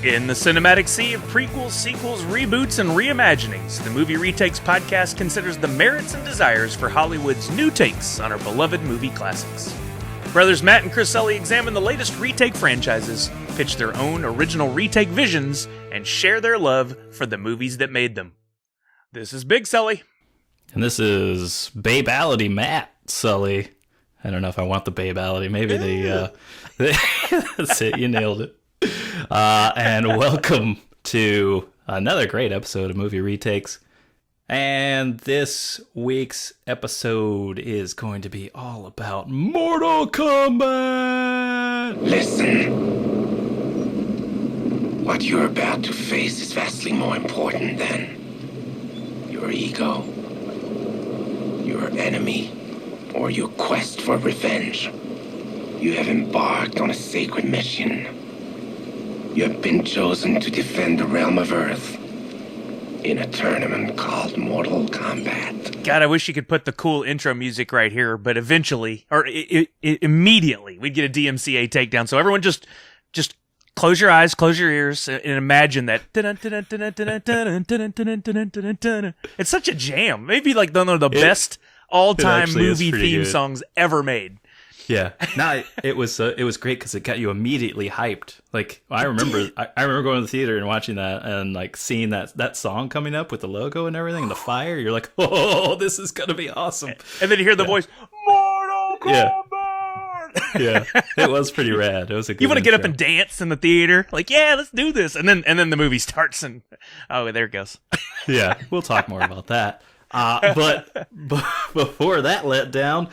In the cinematic sea of prequels, sequels, reboots, and reimaginings, the Movie Retakes podcast considers the merits and desires for Hollywood's new takes on our beloved movie classics. Brothers Matt and Chris Sully examine the latest retake franchises, pitch their own original retake visions, and share their love for the movies that made them. This is Big Sully. And this is Babality Matt Sully. I don't know if I want the Babality. Maybe that's it. You nailed it. And welcome to another great episode of Movie Retakes. And this week's episode is going to be all about Mortal Kombat! Listen. What you're about to face is vastly more important than your ego, your enemy, or your quest for revenge. You have embarked on a sacred mission. You have been chosen to defend the realm of Earth in a tournament called Mortal Kombat. God, I wish you could put the cool intro music right here, but eventually, or immediately, we'd get a DMCA takedown. So everyone just close your eyes, close your ears, and imagine that. It's such a jam. Maybe like one of the best all-time movie theme songs ever made. Yeah, no, it was great because it got you immediately hyped. Like I remember going to the theater and watching that and like seeing that song coming up with the logo and everything and the fire. You're like, oh, this is gonna be awesome. And then you hear the voice, Mortal Kombat. Yeah, it was pretty rad. It was a good. You want to get up and dance in the theater, like, yeah, let's do this, and then the movie starts and oh, there it goes. Yeah, we'll talk more about that. But before that letdown,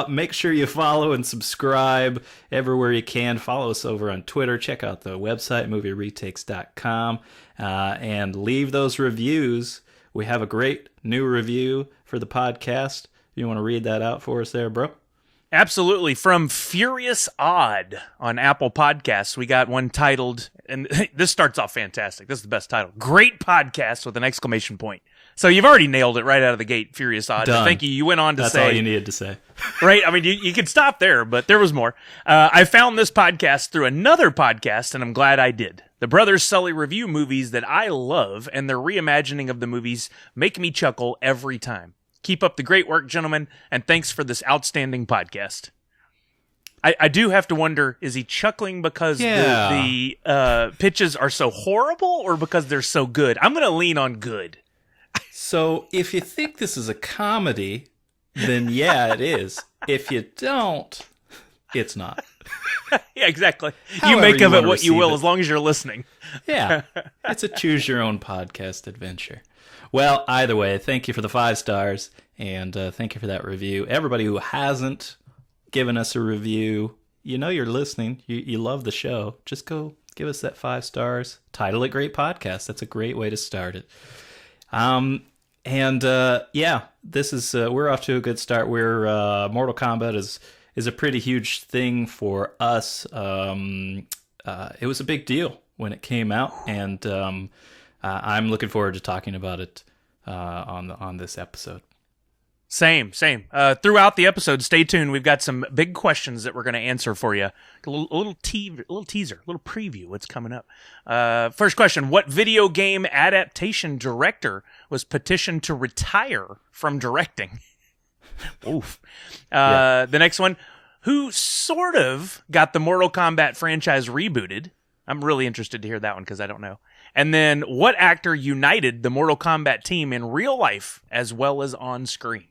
make sure you follow and subscribe everywhere you can. Follow us over on Twitter. Check out the website, movieretakes.com, and leave those reviews. We have a great new review for the podcast. You want to read that out for us there, bro? Absolutely. From Furious Odd on Apple Podcasts, we got one titled, and this starts off fantastic. This is the best title. Great podcast with an exclamation point. So you've already nailed it right out of the gate, Furious Odd. Done. Thank you. You went on to That's say... all you needed to say. Right? I mean, you could stop there, but there was more. I found this podcast through another podcast, and I'm glad I did. The Brothers Sully review movies that I love, and their reimagining of the movies make me chuckle every time. Keep up the great work, gentlemen, and thanks for this outstanding podcast. I do have to wonder, is he chuckling because the pitches are so horrible or because they're so good? I'm going to lean on good. So if you think this is a comedy, then yeah, it is. If you don't, it's not. Yeah, exactly. However you make of it what you will it. As long as you're listening. Yeah, it's a choose-your-own podcast adventure. Well, either way, thank you for the 5 stars, and thank you for that review. Everybody who hasn't given us a review, you know you're listening. You love the show. Just go give us that 5 stars. Title it Great Podcast. That's a great way to start it. This is we're off to a good start. We're Mortal Kombat is a pretty huge thing for us. It was a big deal when it came out, and I'm looking forward to talking about it on this episode. Same. Throughout the episode, stay tuned. We've got some big questions that we're going to answer for you. A little teaser, a little preview what's coming up. First question, what video game adaptation director was petitioned to retire from directing? Oof. The next one, who sort of got the Mortal Kombat franchise rebooted? I'm really interested to hear that one because I don't know. And then, what actor united the Mortal Kombat team in real life as well as on screen?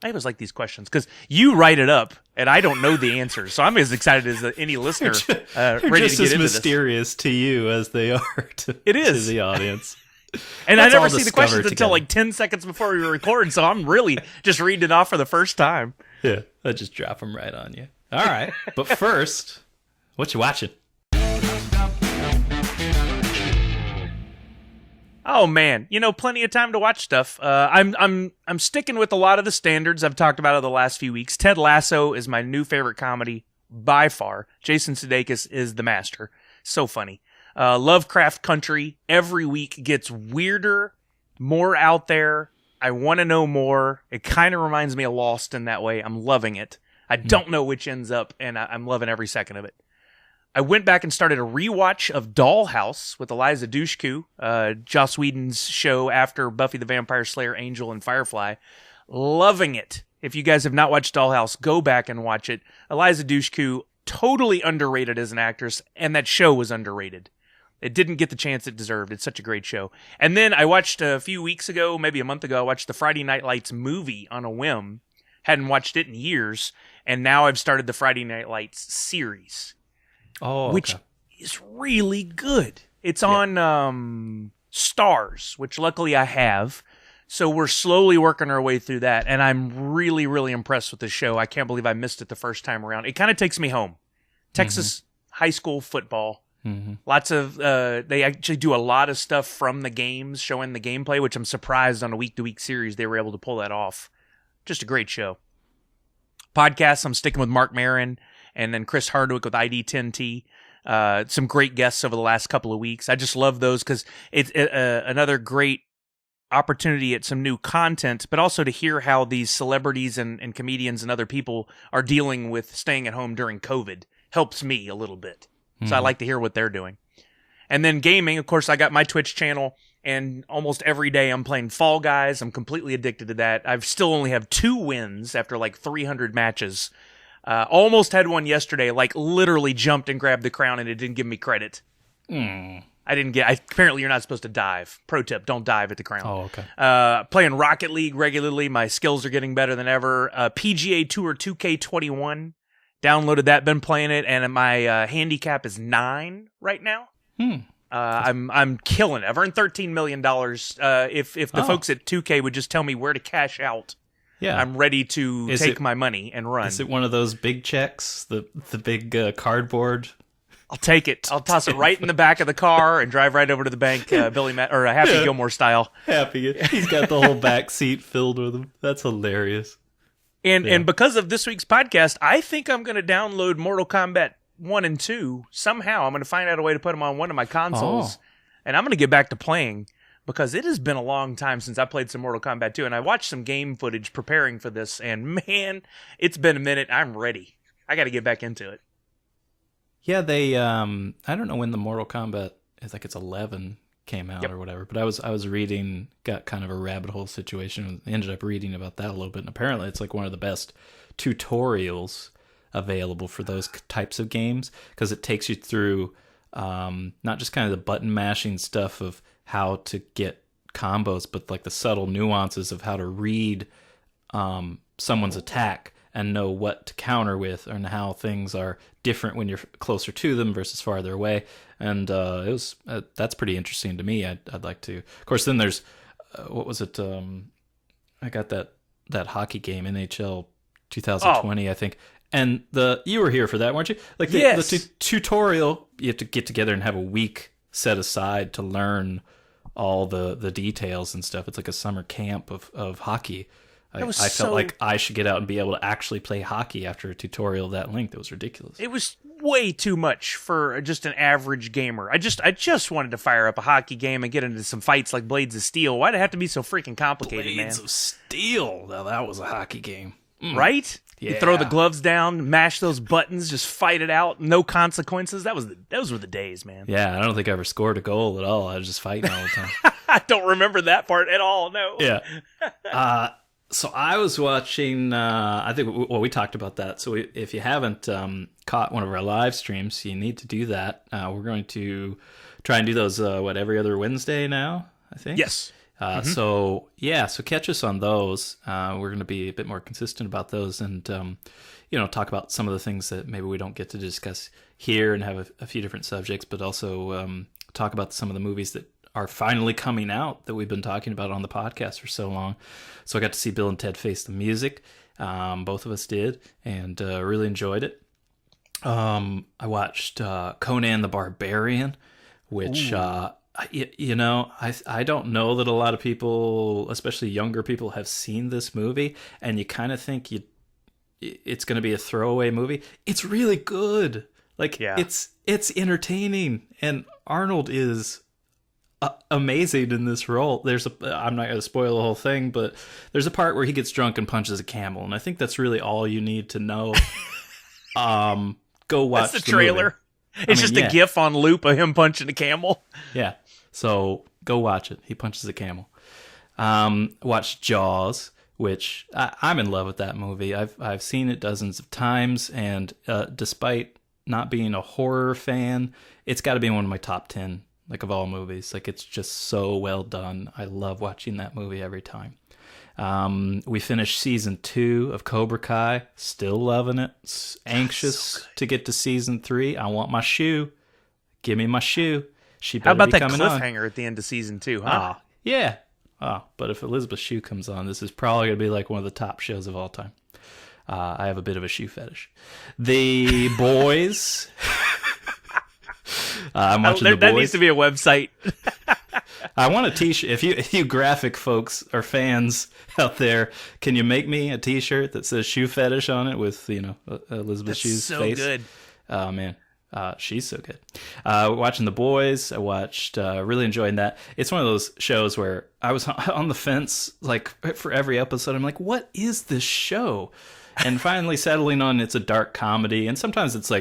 I always like these questions because you write it up and I don't know the answers, so I'm as excited as any listener ready to get into this. Just as mysterious to you as they are to the audience. And I never see the questions until like 10 seconds before we record, so I'm really just reading it off for the first time. Yeah, I just drop them right on you. All right, but first, what you watching? Oh man, plenty of time to watch stuff. I'm sticking with a lot of the standards I've talked about over the last few weeks. Ted Lasso is my new favorite comedy by far. Jason Sudeikis is the master. So funny. Lovecraft Country every week gets weirder, more out there. I want to know more. It kind of reminds me of Lost in that way. I'm loving it. I don't know which ends up, and I'm loving every second of it. I went back and started a rewatch of Dollhouse with Eliza Dushku, Joss Whedon's show after Buffy the Vampire Slayer, Angel, and Firefly. Loving it. If you guys have not watched Dollhouse, go back and watch it. Eliza Dushku, totally underrated as an actress, and that show was underrated. It didn't get the chance it deserved. It's such a great show. And then I watched a few weeks ago, maybe a month ago, I watched the Friday Night Lights movie on a whim. Hadn't watched it in years, and now I've started the Friday Night Lights series, which is really good. It's on Stars, which luckily I have. So we're slowly working our way through that, and I'm really, really impressed with the show. I can't believe I missed it the first time around. It kind of takes me home. Texas high school football. Lots of they actually do a lot of stuff from the games, showing the gameplay, which I'm surprised on a week-to-week series they were able to pull that off. Just a great show. Podcasts, I'm sticking with Mark Maron and then Chris Hardwick with ID10T. Some great guests over the last couple of weeks. I just love those because it's another great opportunity at some new content, but also to hear how these celebrities and comedians and other people are dealing with staying at home during COVID helps me a little bit. So I like to hear what they're doing. And then gaming, of course, I got my Twitch channel, and almost every day I'm playing Fall Guys. I'm completely addicted to that. I've still only have 2 wins after like 300 matches. Almost had one yesterday, like literally jumped and grabbed the crown, and it didn't give me credit. Apparently you're not supposed to dive. Pro tip, don't dive at the crown. Oh, okay. Playing Rocket League regularly. My skills are getting better than ever. PGA Tour 2K21. Downloaded that, been playing it, and my handicap is 9 right now. I'm killing it. I've earned $13 million. If the folks at 2K would just tell me where to cash out, I'm ready to take my money and run. Is it one of those big checks, the big cardboard? I'll take it. I'll toss it right in the back of the car and drive right over to the bank, Happy Gilmore style. Happy. He's got the whole back seat filled with them. That's hilarious. And because of this week's podcast, I think I'm going to download Mortal Kombat 1 and 2 somehow. I'm going to find out a way to put them on one of my consoles, and I'm going to get back to playing because it has been a long time since I played some Mortal Kombat 2, and I watched some game footage preparing for this, and man, it's been a minute. I'm ready. I got to get back into it. Yeah, they I don't know when the Mortal Kombat, it's 11 came out or whatever, but I was reading, got kind of a rabbit hole situation, ended up reading about that a little bit, and apparently it's like one of the best tutorials available for those types of games, because it takes you through not just kind of the button mashing stuff of how to get combos, but like the subtle nuances of how to read someone's attack and know what to counter with, and how things are different when you're closer to them versus farther away. And that's pretty interesting to me. I'd like to. Of course, then there's what was it? I got that hockey game, NHL 2020, I think. And you were here for that, weren't you? Like the tutorial, you have to get together and have a week set aside to learn all the details and stuff. It's like a summer camp of hockey. I felt like I should get out and be able to actually play hockey after a tutorial that length. It was ridiculous. It was way too much for just an average gamer. I just wanted to fire up a hockey game and get into some fights like Blades of Steel. Why'd it have to be so freaking complicated, Blades of Steel. Now that was a hockey game. Right? Yeah. You throw the gloves down, mash those buttons, just fight it out, no consequences. Those were the days, man. Yeah, I don't think I ever scored a goal at all. I was just fighting all the time. I don't remember that part at all, no. Yeah. So I was watching, I think, we talked about that. So if you haven't caught one of our live streams, you need to do that. We're going to try and do those, every other Wednesday now, I think? Yes. So catch us on those. We're going to be a bit more consistent about those, and talk about some of the things that maybe we don't get to discuss here, and have a few different subjects, but also talk about some of the movies that are finally coming out that we've been talking about on the podcast for so long. So I got to see Bill and Ted Face the Music. Both of us did, and really enjoyed it. I watched Conan the Barbarian, which I don't know that a lot of people, especially younger people, have seen this movie, and you kind of think it's going to be a throwaway movie. It's really good. It's entertaining, and Arnold is amazing in this role. I'm not going to spoil the whole thing, but there's a part where he gets drunk and punches a camel, and I think that's really all you need to know. Go watch the trailer. It's just a GIF on loop of him punching a camel. Yeah. So go watch it. He punches a camel. Watch Jaws, which I'm in love with that movie. I've seen it dozens of times, and despite not being a horror fan, it's got to be one of my top 10 of all movies. It's just so well done. I love watching that movie every time. We finished season 2 of Cobra Kai. Still loving it. Anxious to get to season 3. I want my shoe. Give me my shoe. She better How about be that coming cliffhanger on. at the end of season 2, huh? Yeah. But if Elizabeth Shue comes on, this is probably going to be one of the top shows of all time. I have a bit of a shoe fetish. The Boys. I'm watching The Boys. That needs to be a website. I want a t-shirt. If you graphic folks or fans out there, can you make me a t-shirt that says shoe fetish on it with, Elizabeth Shue's face? So good. Oh, man. She's so good. Watching The Boys, I watched, really enjoying that. It's one of those shows where I was on the fence, for every episode. I'm like, what is this show? And finally settling on it's a dark comedy. And sometimes it's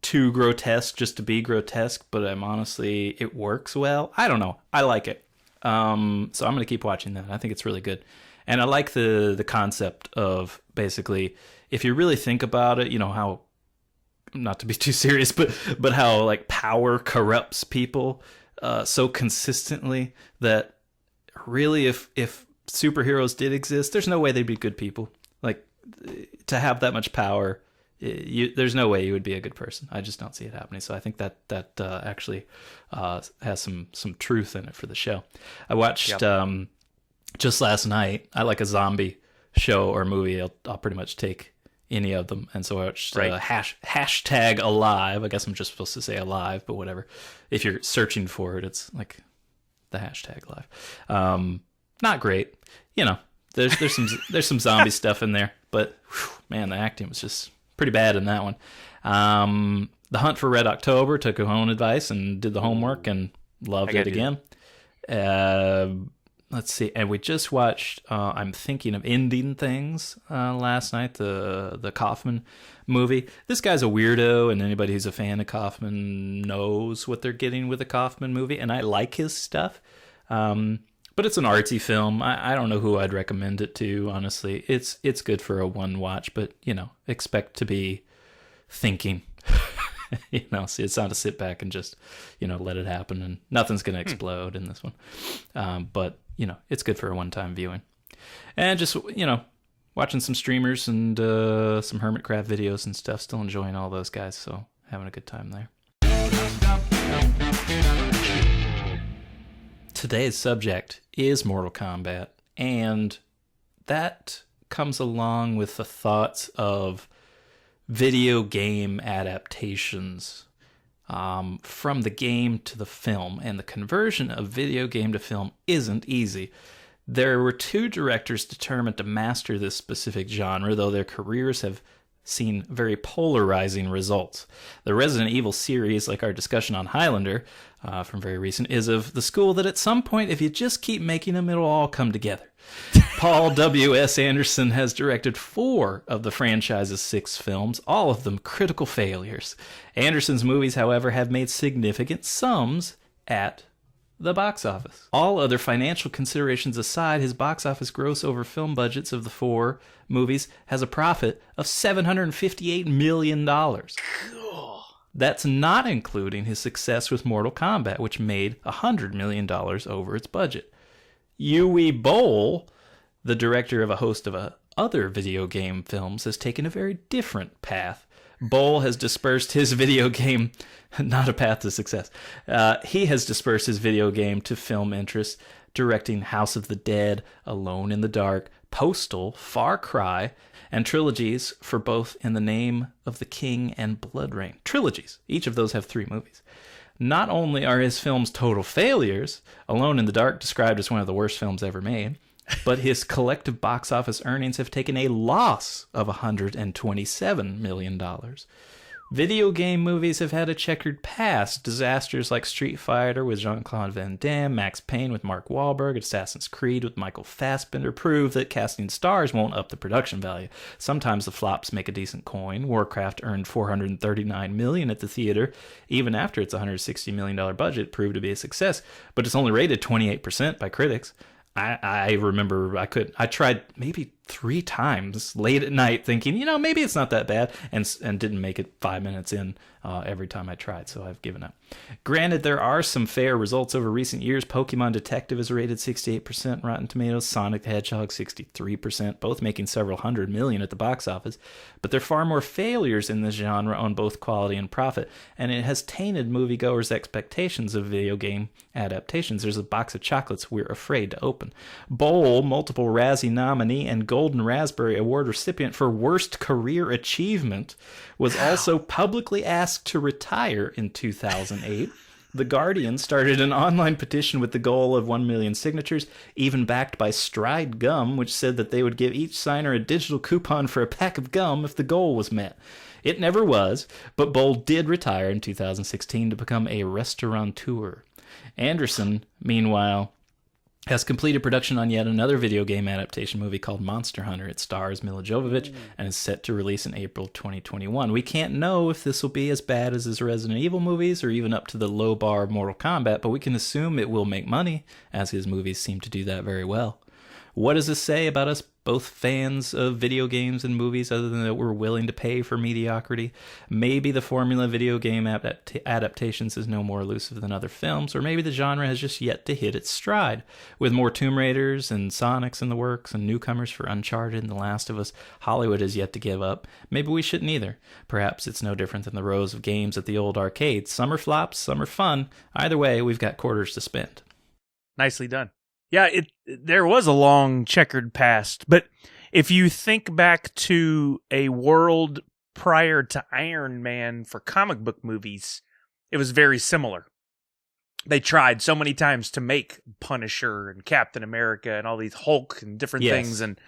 too grotesque just to be grotesque, but it works well. I don't know. I like it. So I'm going to keep watching that. I think it's really good. And I like the concept of basically, if you really think about it, how, not to be too serious, but how power corrupts people so consistently that really if superheroes did exist, there's no way they'd be good people. To have that much power, there's no way you would be a good person. I just don't see it happening. So I think that actually has some truth in it for the show. I watched just last night. I like a zombie show or movie. I'll pretty much take any of them, and so I watched hashtag alive. I guess I'm just supposed to say alive, but whatever. If you're searching for it, it's the hashtag live. Not great, there's some zombie stuff in there, but man, the acting was just pretty bad in that one. The Hunt for Red October, took her own advice and did the homework and loved it again. Let's see, and we just watched I'm Thinking of Ending Things last night, the Kaufman movie. This guy's a weirdo, and anybody who's a fan of Kaufman knows what they're getting with a Kaufman movie, and I like his stuff. But it's an artsy film. I don't know who I'd recommend it to, honestly. It's good for a one watch, but expect to be thinking. See, it's not a sit back and just let it happen, and nothing's gonna explode in this one. But it's good for a one-time viewing, and just watching some streamers and some Hermitcraft videos and stuff. Still enjoying all those guys, so having a good time there. Today's subject is Mortal Kombat, and that comes along with the thoughts of video game adaptations from the game to the film, and the conversion of video game to film isn't easy. There were 2 directors determined to master this specific genre, though their careers have seen very polarizing results. The Resident Evil series, like our discussion on Highlander from very recent, is of the school that at some point, if you just keep making them, it'll all come together. Paul W.S. Anderson has directed 4 of the franchise's 6 films, all of them critical failures. Anderson's movies, however, have made significant sums at the box office. All other financial considerations aside, his box office gross over film budgets of the 4 movies has a profit of $758 million. That's not including his success with Mortal Kombat, which made $100 million over its budget. Yui Boll, the director of a host of other video game films, has taken a very different path. Boll has dispersed his video game, not a path to success. He has dispersed his video game to film interests, directing House of the Dead, Alone in the Dark, Postal, Far Cry, and trilogies for both In the Name of the King and Blood Rain. Trilogies. Each of those have 3 movies. Not only are his films total failures, Alone in the Dark described as one of the worst films ever made, but his collective box office earnings have taken a loss of $127 million. Video game movies have had a checkered past. Disasters like Street Fighter with Jean-Claude Van Damme, Max Payne with Mark Wahlberg, Assassin's Creed with Michael Fassbender prove that casting stars won't up the production value. Sometimes the flops make a decent coin. Warcraft earned $439 million at the theater, even after its $160 million budget proved to be a success, but it's only rated 28% by critics. I remember I tried maybe 3 times late at night thinking, maybe it's not that bad, and didn't make it 5 minutes in every time I tried, so I've given up. Granted, there are some fair results over recent years. Pokemon Detective is rated 68% Rotten Tomatoes, Sonic the Hedgehog 63%, both making several hundred million at the box office, but there are far more failures in this genre on both quality and profit, and it has tainted moviegoers' expectations of video game adaptations. There's a box of chocolates we're afraid to open. Bowl, multiple Razzie nominee and Golden Raspberry Award recipient for Worst Career Achievement, was also publicly asked to retire in 2008. The Guardian started an online petition with the goal of 1 million signatures, even backed by Stride Gum, which said that they would give each signer a digital coupon for a pack of gum if the goal was met. It never was, but Bowl did retire in 2016 to become a restaurateur. Anderson, meanwhile, has completed production on yet another video game adaptation movie called Monster Hunter. It stars Mila Jovovich and is set to release in April 2021. We can't know if this will be as bad as his Resident Evil movies or even up to the low bar of Mortal Kombat, but we can assume it will make money, as his movies seem to do that very well. What does this say about us, both fans of video games and movies, other than that we're willing to pay for mediocrity? Maybe the formula video game adaptations is no more elusive than other films, or maybe the genre has just yet to hit its stride. With more Tomb Raiders and Sonics in the works and newcomers for Uncharted and The Last of Us, Hollywood has yet to give up. Maybe we shouldn't either. Perhaps it's no different than the rows of games at the old arcades. Some are flops, some are fun. Either way, we've got quarters to spend. Nicely done. Yeah, there was a long checkered past, but if you think back to a world prior to Iron Man for comic book movies, it was very similar. They tried so many times to make Punisher and Captain America and all these Hulk and different things, and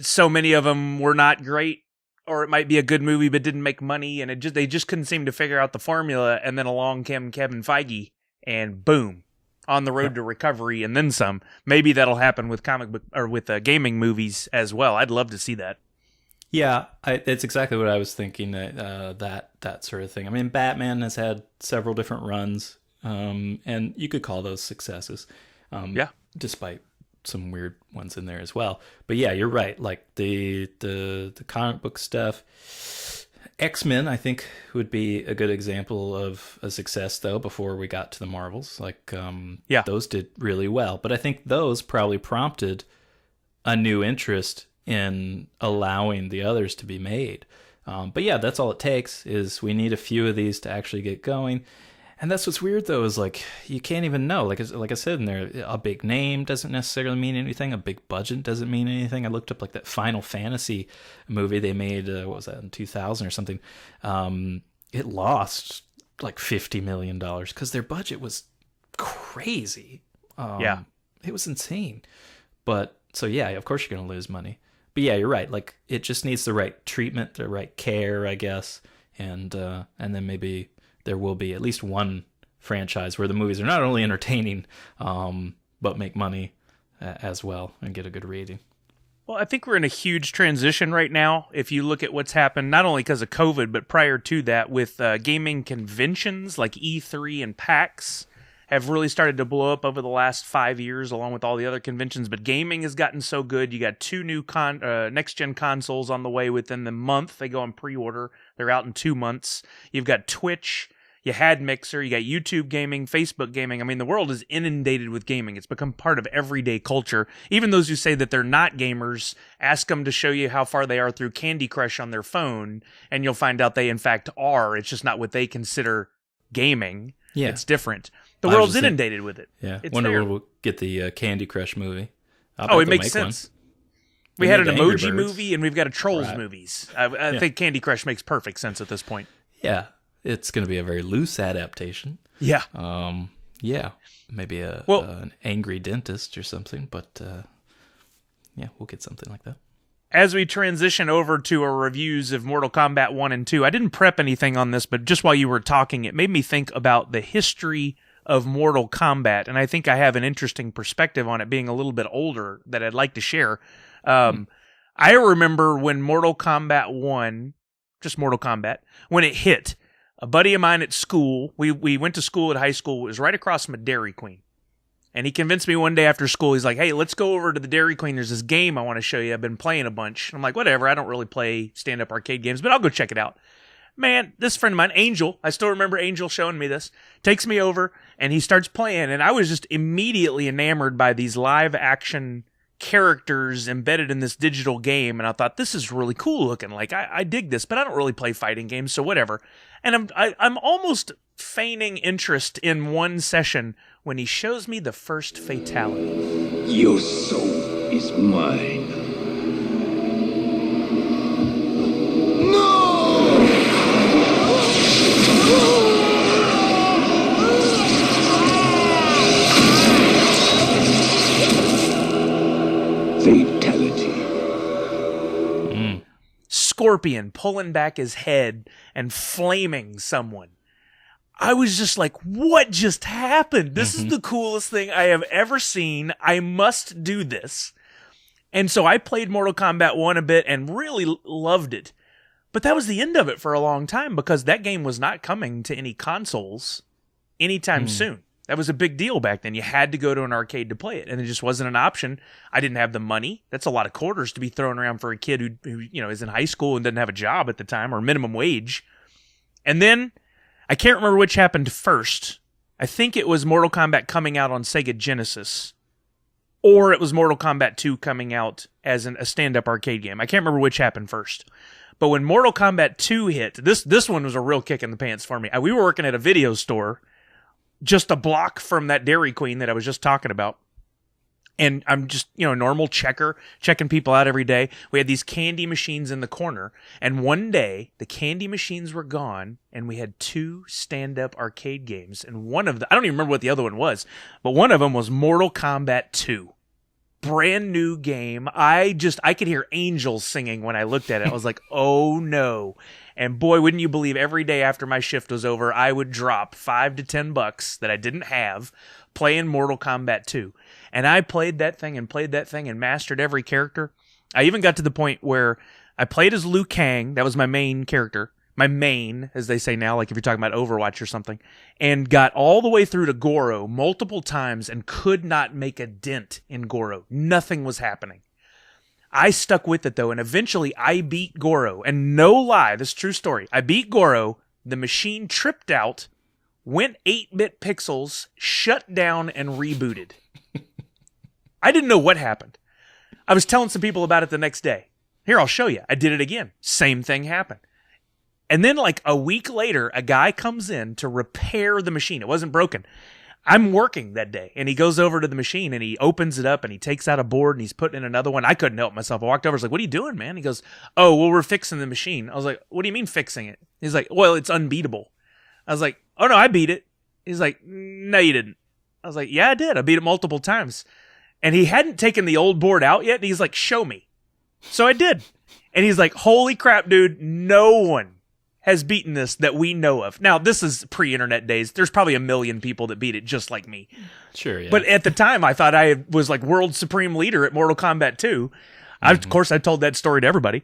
so many of them were not great, or it might be a good movie but didn't make money, and they just couldn't seem to figure out the formula, and then along came Kevin Feige, and boom. On the road to recovery and then some. Maybe that'll happen with comic book or with gaming movies as well. I'd love to see that. Yeah, it's exactly what I was thinking. That sort of thing. I mean, Batman has had several different runs, and you could call those successes. Despite some weird ones in there as well. But yeah, you're right. Like the comic book stuff. X-Men, I think, would be a good example of a success, though, before we got to the Marvels. Like, those did really well. But I think those probably prompted a new interest in allowing the others to be made. But yeah, that's all it takes, is we need a few of these to actually get going. And that's what's weird, though, is like, you can't even know. Like I said in there, a big name doesn't necessarily mean anything. A big budget doesn't mean anything. I looked up like that Final Fantasy movie they made, what was that, in 2000 or something. It lost like $50 million because their budget was crazy. It was insane. But, so yeah, of course you're going to lose money. But yeah, you're right. Like, it just needs the right treatment, the right care, I guess. And then maybe there will be at least one franchise where the movies are not only entertaining, but make money as well and get a good rating. Well, I think we're in a huge transition right now. If you look at what's happened, not only because of COVID, but prior to that, with gaming conventions like E3 and PAX have really started to blow up over the last 5 years, along with all the other conventions. But gaming has gotten so good. You got 2 new next-gen consoles on the way within the month. They go on pre-order. They're out in 2 months. You've got Twitch. You had Mixer. You got YouTube gaming, Facebook gaming. I mean, the world is inundated with gaming. It's become part of everyday culture. Even those who say that they're not gamers, ask them to show you how far they are through Candy Crush on their phone, and you'll find out they, in fact, are. It's just not what they consider gaming. Yeah. It's different. The world's inundated with it. Yeah. Wonder when we'll get the Candy Crush movie. It makes sense. We had an emoji movie, and we've got a Trolls movies. I think Candy Crush makes perfect sense at this point. Yeah. It's going to be a very loose adaptation. Yeah. Maybe an angry dentist or something, but we'll get something like that. as we transition over to our reviews of Mortal Kombat 1 and 2, I didn't prep anything on this, but just while you were talking, it made me think about the history of Mortal Kombat, and I think I have an interesting perspective on it being a little bit older that I'd like to share. I remember when Mortal Kombat 1, just Mortal Kombat, when it hit, a buddy of mine at school, we went to school at high school, it was right across from a Dairy Queen. And he convinced me one day after school, he's like, hey, let's go over to the Dairy Queen. There's this game I want to show you. I've been playing a bunch. I'm like, whatever, I don't really play stand-up arcade games, but I'll go check it out. Man, this friend of mine, Angel, I still remember Angel showing me this, takes me over, and he starts playing, and I was just immediately enamored by these live-action characters embedded in this digital game, and I thought, this is really cool looking. Like, I dig this, but I don't really play fighting games, so whatever. And I'm almost feigning interest in one session when he shows me the first fatality. Your soul is mine. Fatality. Scorpion pulling back his head and flaming someone. I was just like, what just happened? This is the coolest thing I have ever seen. I must do this. And so I played Mortal Kombat 1 a bit and really loved it. But that was the end of it for a long time because that game was not coming to any consoles anytime soon. That was a big deal back then. You had to go to an arcade to play it, and it just wasn't an option. I didn't have the money. That's a lot of quarters to be thrown around for a kid who is in high school and doesn't have a job at the time or minimum wage. And then I can't remember which happened first. I think it was Mortal Kombat coming out on Sega Genesis, or it was Mortal Kombat 2 coming out as a stand-up arcade game. I can't remember which happened first. But when Mortal Kombat 2 hit, this one was a real kick in the pants for me. We were working at a video store just a block from that Dairy Queen that I was just talking about. And I'm just, normal checker, checking people out every day. We had these candy machines in the corner. And one day, the candy machines were gone, and we had 2 stand-up arcade games. And one of I don't even remember what the other one was, but one of them was Mortal Kombat 2. Brand new game. I could hear angels singing when I looked at it. I was like, oh no. And boy, wouldn't you believe, every day after my shift was over, I would drop $5 to $10 that I didn't have playing Mortal Kombat 2. And I played that thing and mastered every character. I even got to the point where I played as Liu Kang. That was my main character. My main, as they say now, like if you're talking about Overwatch or something. And got all the way through to Goro multiple times and could not make a dent in Goro. Nothing was happening. I stuck with it, though, and eventually I beat Goro. And no lie, this is a true story. I beat Goro, the machine tripped out, went 8-bit pixels, shut down, and rebooted. I didn't know what happened. I was telling some people about it the next day. Here, I'll show you. I did it again. Same thing happened. And then like a week later, a guy comes in to repair the machine. It wasn't broken. I'm working that day, and he goes over to the machine, and he opens it up, and he takes out a board, and he's putting in another one. I couldn't help myself. I walked over. I was like, what are you doing, man? He goes, oh, well, we're fixing the machine. I was like, what do you mean fixing it? He's like, well, it's unbeatable. I was like, oh, no, I beat it. He's like, no, you didn't. I was like, yeah, I did. I beat it multiple times. And he hadn't taken the old board out yet, and he's like, show me. So I did. And he's like, holy crap, dude, no one has beaten this that we know of. Now, this is pre-internet days. There's probably 1 million people that beat it just like me. Sure, yeah. But at the time, I thought I was like world supreme leader at Mortal Kombat 2. Of course, I told that story to everybody.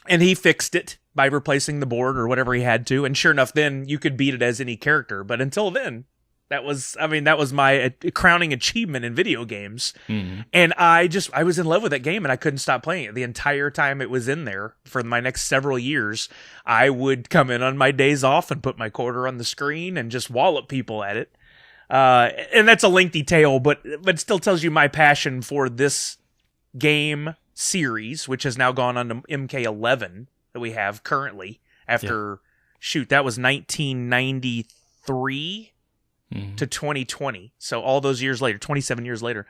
And he fixed it by replacing the board or whatever he had to. And sure enough, then you could beat it as any character. But until then, that was my crowning achievement in video games. And I was in love with that game, and I couldn't stop playing it. The entire time it was in there for my next several years, I would come in on my days off and put my quarter on the screen and just wallop people at it. And that's a lengthy tale, but still tells you my passion for this game series, which has now gone on to MK11 that we have currently after, that was 1993. To 2020, so all those years later, 27 years later.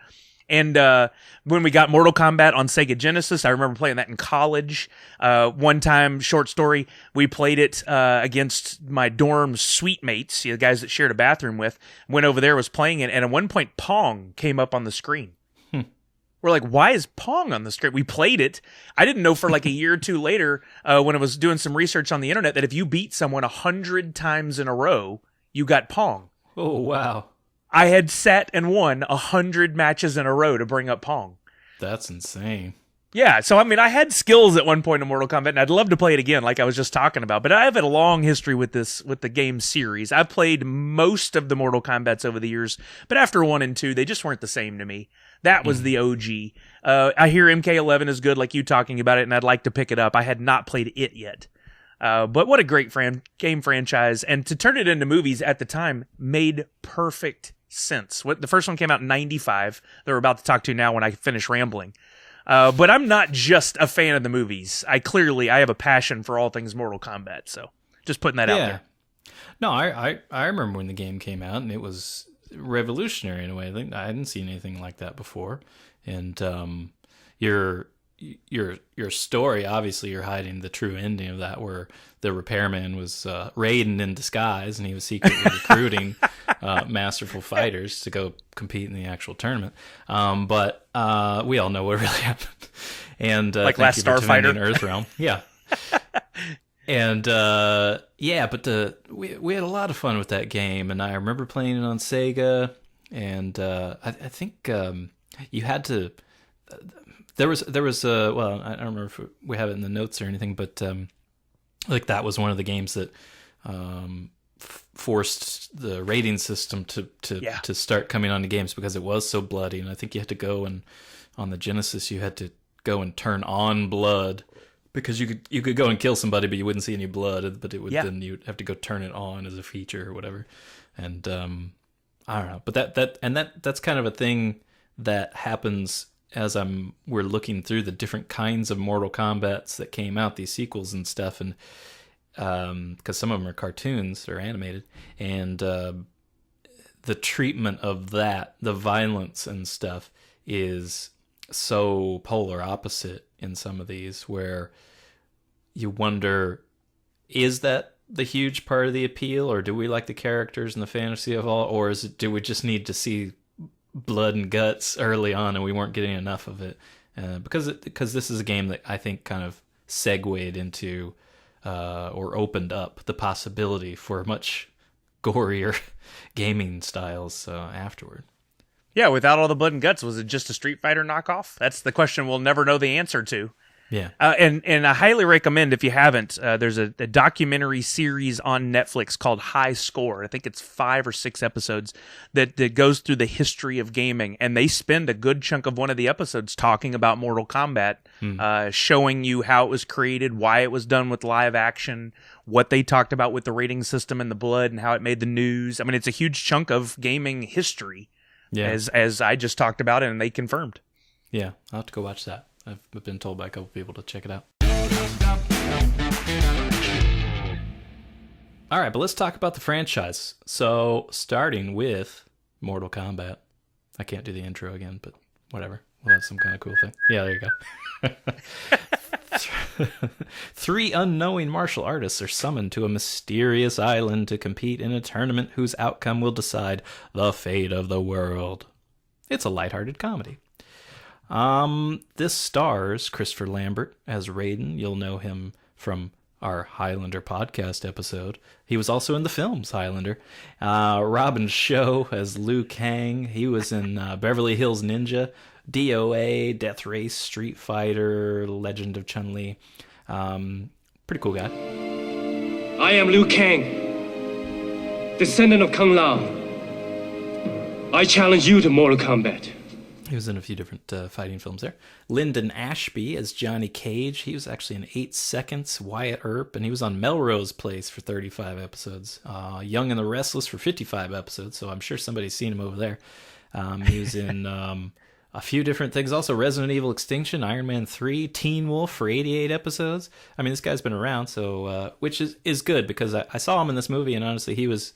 And when we got Mortal Kombat on Sega Genesis, I remember playing that in college. One time, short story, we played it against my dorm suite mates, the guys that shared a bathroom with. Went over there, was playing it, and at one point, Pong came up on the screen. We're like, why is Pong on the script? We played it. I didn't know for like a year or two later, when I was doing some research on the internet, that if you beat someone 100 times in a row, you got Pong. Oh, wow. I had sat and won 100 matches in a row to bring up Pong. That's insane. Yeah, so I mean, I had skills at one point in Mortal Kombat, and I'd love to play it again, like I was just talking about. But I have a long history with the game series. I've played most of the Mortal Kombats over the years, but after 1 and 2, they just weren't the same to me. That was the OG. I hear MK11 is good, like you talking about it, and I'd like to pick it up. I had not played it yet. But what a great game franchise. And to turn it into movies at the time made perfect sense. The first one came out in 95. That we're about to talk to now when I finish rambling. But I'm not just a fan of the movies. I have a passion for all things Mortal Kombat. So just putting that out there. No, I remember when the game came out, and it was revolutionary in a way. I hadn't seen anything like that before. And your story, obviously, you're hiding the true ending of that, where the repairman was Raiden in disguise, and he was secretly recruiting masterful fighters to go compete in the actual tournament. But we all know what really happened. And like Last Starfighter, Earthrealm, yeah. And but we had a lot of fun with that game, and I remember playing it on Sega. And I think you had to. There was well, I don't remember if we have it in the notes or anything, but like that was one of the games that forced the rating system to start coming on the games, because it was so bloody. And I think you had to go, and on the Genesis you had to go and turn on blood, because you could go and kill somebody, but you wouldn't see any blood. But it would then you'd have to go turn it on as a feature or whatever. And I don't know, but that's kind of a thing that happens as we're looking through the different kinds of Mortal Kombats that came out, these sequels and stuff, and because some of them are cartoons or animated, and the treatment of that, the violence and stuff, is so polar opposite in some of these, where you wonder, is that the huge part of the appeal, or do we like the characters and the fantasy of all, or do we just need to see blood and guts early on, and we weren't getting enough of it? Because this is a game that I think kind of segued into or opened up the possibility for much gorier gaming styles afterward. Yeah, without all the blood and guts, was it just a Street Fighter knockoff? That's the question we'll never know the answer to. Yeah. And I highly recommend, if you haven't, there's a documentary series on Netflix called High Score. I think it's 5 or 6 episodes that goes through the history of gaming. And they spend a good chunk of one of the episodes talking about Mortal Kombat, showing you how it was created, why it was done with live action, what they talked about with the rating system and the blood, and how it made the news. I mean, it's a huge chunk of gaming history, as I just talked about it, and they confirmed. Yeah, I'll have to go watch that. I've been told by a couple people to check it out. All right, but let's talk about the franchise. So, starting with Mortal Kombat. I can't do the intro again, but whatever. Well, that's some kind of cool thing. Yeah, there you go. 3 unknowing martial artists are summoned to a mysterious island to compete in a tournament whose outcome will decide the fate of the world. It's a lighthearted comedy. This stars Christopher Lambert as Raiden. You'll know him from our Highlander podcast episode. He was also in the films Highlander. Robin Shou as Liu Kang. He was in Beverly Hills Ninja, DOA, Death Race, Street Fighter, Legend of Chun-Li. Pretty cool guy. I am Liu Kang, descendant of Kung Lao. I challenge you to Mortal Kombat. He was in a few different fighting films there. Lyndon Ashby as Johnny Cage. He was actually in 8 Seconds. Wyatt Earp, and he was on Melrose Place for 35 episodes. Young and the Restless for 55 episodes, so I'm sure somebody's seen him over there. He was in a few different things. Also Resident Evil Extinction, Iron Man 3, Teen Wolf for 88 episodes. I mean, this guy's been around, so which is good, because I saw him in this movie, and honestly, he was,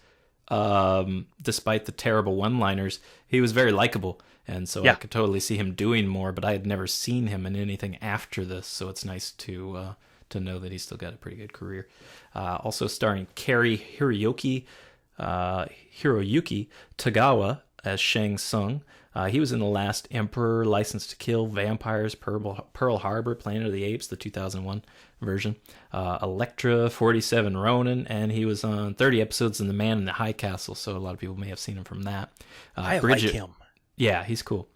despite the terrible one-liners, he was very likable. And so I could totally see him doing more, but I had never seen him in anything after this, so it's nice to know that he's still got a pretty good career. Also starring Cary Hiroyuki Tagawa as Shang Tsung. He was in The Last Emperor, License to Kill, Vampires, Pearl Harbor, Planet of the Apes, the 2001 version, Elektra, 47 Ronin, and he was on 30 episodes in The Man in the High Castle, so a lot of people may have seen him from that. I like him. Yeah, he's cool.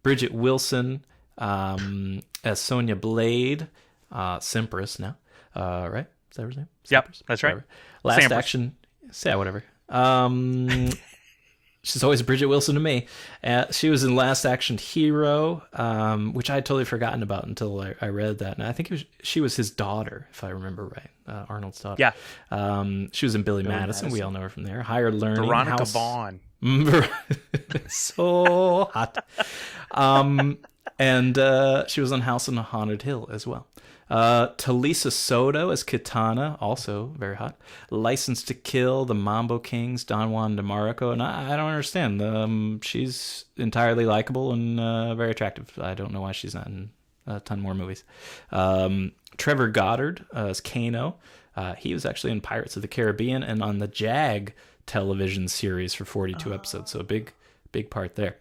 Bridget Wilson as Sonya Blade, Simpress now, right? Is that her name? Yep, Simpress? that's right. Whatever. Last Sampras. Action, yeah, whatever. She's always Bridget Wilson to me. She was in Last Action Hero, which I had totally forgotten about until I read that. And I think she was his daughter, if I remember right, Arnold's daughter. Yeah. She was in Billy Madison. We all know her from there. Higher Learning. Veronica Vaughn. So hot. And she was on House on Haunted Hill as well. Talisa Soto as Kitana, also very hot. License to Kill, The Mambo Kings, Don Juan DeMarco, and I don't understand. She's entirely likable and very attractive. I don't know why she's not in a ton more movies. Trevor Goddard as Kano. He was actually in Pirates of the Caribbean and on the JAG television series for 42 episodes, so a big part there.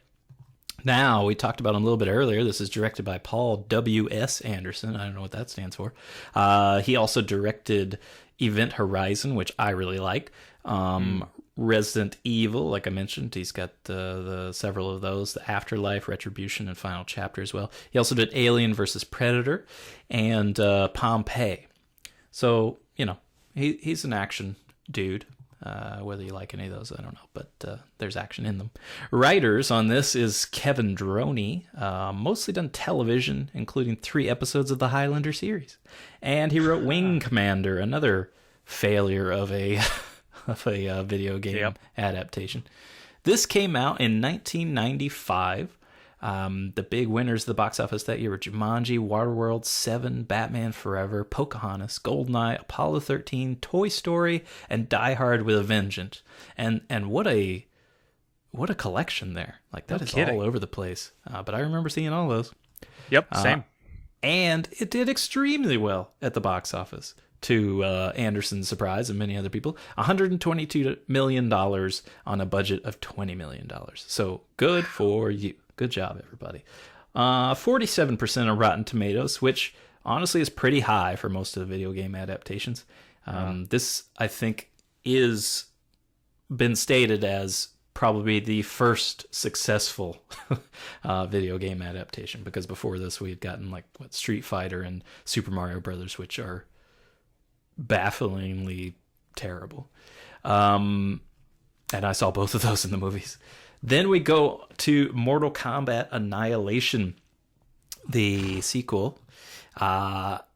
Now, we talked about him a little bit earlier. This is directed by Paul W.S. Anderson. I don't know what that stands for. He also directed Event Horizon, which I really like. Resident Evil, like I mentioned, he's got the several of those. The Afterlife, Retribution, and Final Chapter as well. He also did Alien vs. Predator and Pompeii. So, he's an action dude. Whether you like any of those, I don't know, but there's action in them. Writers on this is Kevin Droney, mostly done television, including 3 episodes of the Highlander series. And he wrote Wing Commander, another failure of a video game adaptation. This came out in 1995. The big winners of the box office that year were Jumanji, Waterworld, Seven, Batman Forever, Pocahontas, Goldeneye, Apollo 13, Toy Story, and Die Hard with a Vengeance. And what a collection there! Like that is all over the place. But I remember seeing all those. Yep, same. And it did extremely well at the box office. To Anderson's surprise and many other people, $122 million on a budget of $20 million. So good for you. Good job, everybody. 47% on Rotten Tomatoes, which honestly is pretty high for most of the video game adaptations. This, I think, is been stated as probably the first successful video game adaptation, because before this we had gotten Street Fighter and Super Mario Brothers, which are bafflingly terrible. And I saw both of those in the movies. Then we go to Mortal Kombat Annihilation, the sequel. Yep.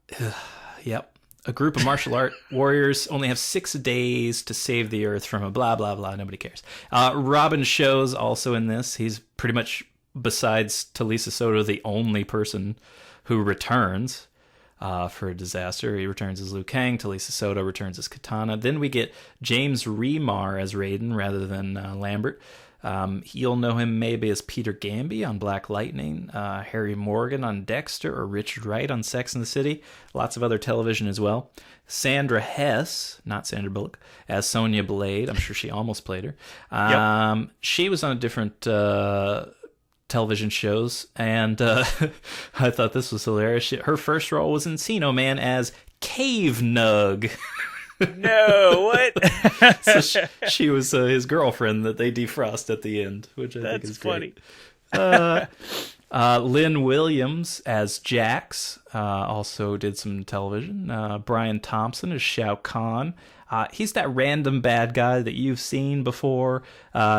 A group of martial art warriors only have 6 days to save the Earth from a blah, blah, blah. Nobody cares. Robin Show's also in this. He's pretty much, besides Talisa Soto, the only person who returns for a disaster. He returns as Liu Kang. Talisa Soto returns as Katana. Then we get James Remar as Raiden rather than Lambert. You'll know him maybe as Peter Gamby on Black Lightning, Harry Morgan on Dexter, or Richard Wright on Sex and the City. Lots of other television as well. Sandra Hess, not Sandra Bullock, as Sonya Blade. I'm sure she almost played her. She was on a different television shows, and I thought this was hilarious. Her first role was Encino Man as Cave Nug. No, what? So she was his girlfriend that they defrost at the end, which I think is funny. Great. Lynn Williams as Jax, also did some television. Brian Thompson as Shao Kahn. He's that random bad guy that you've seen before.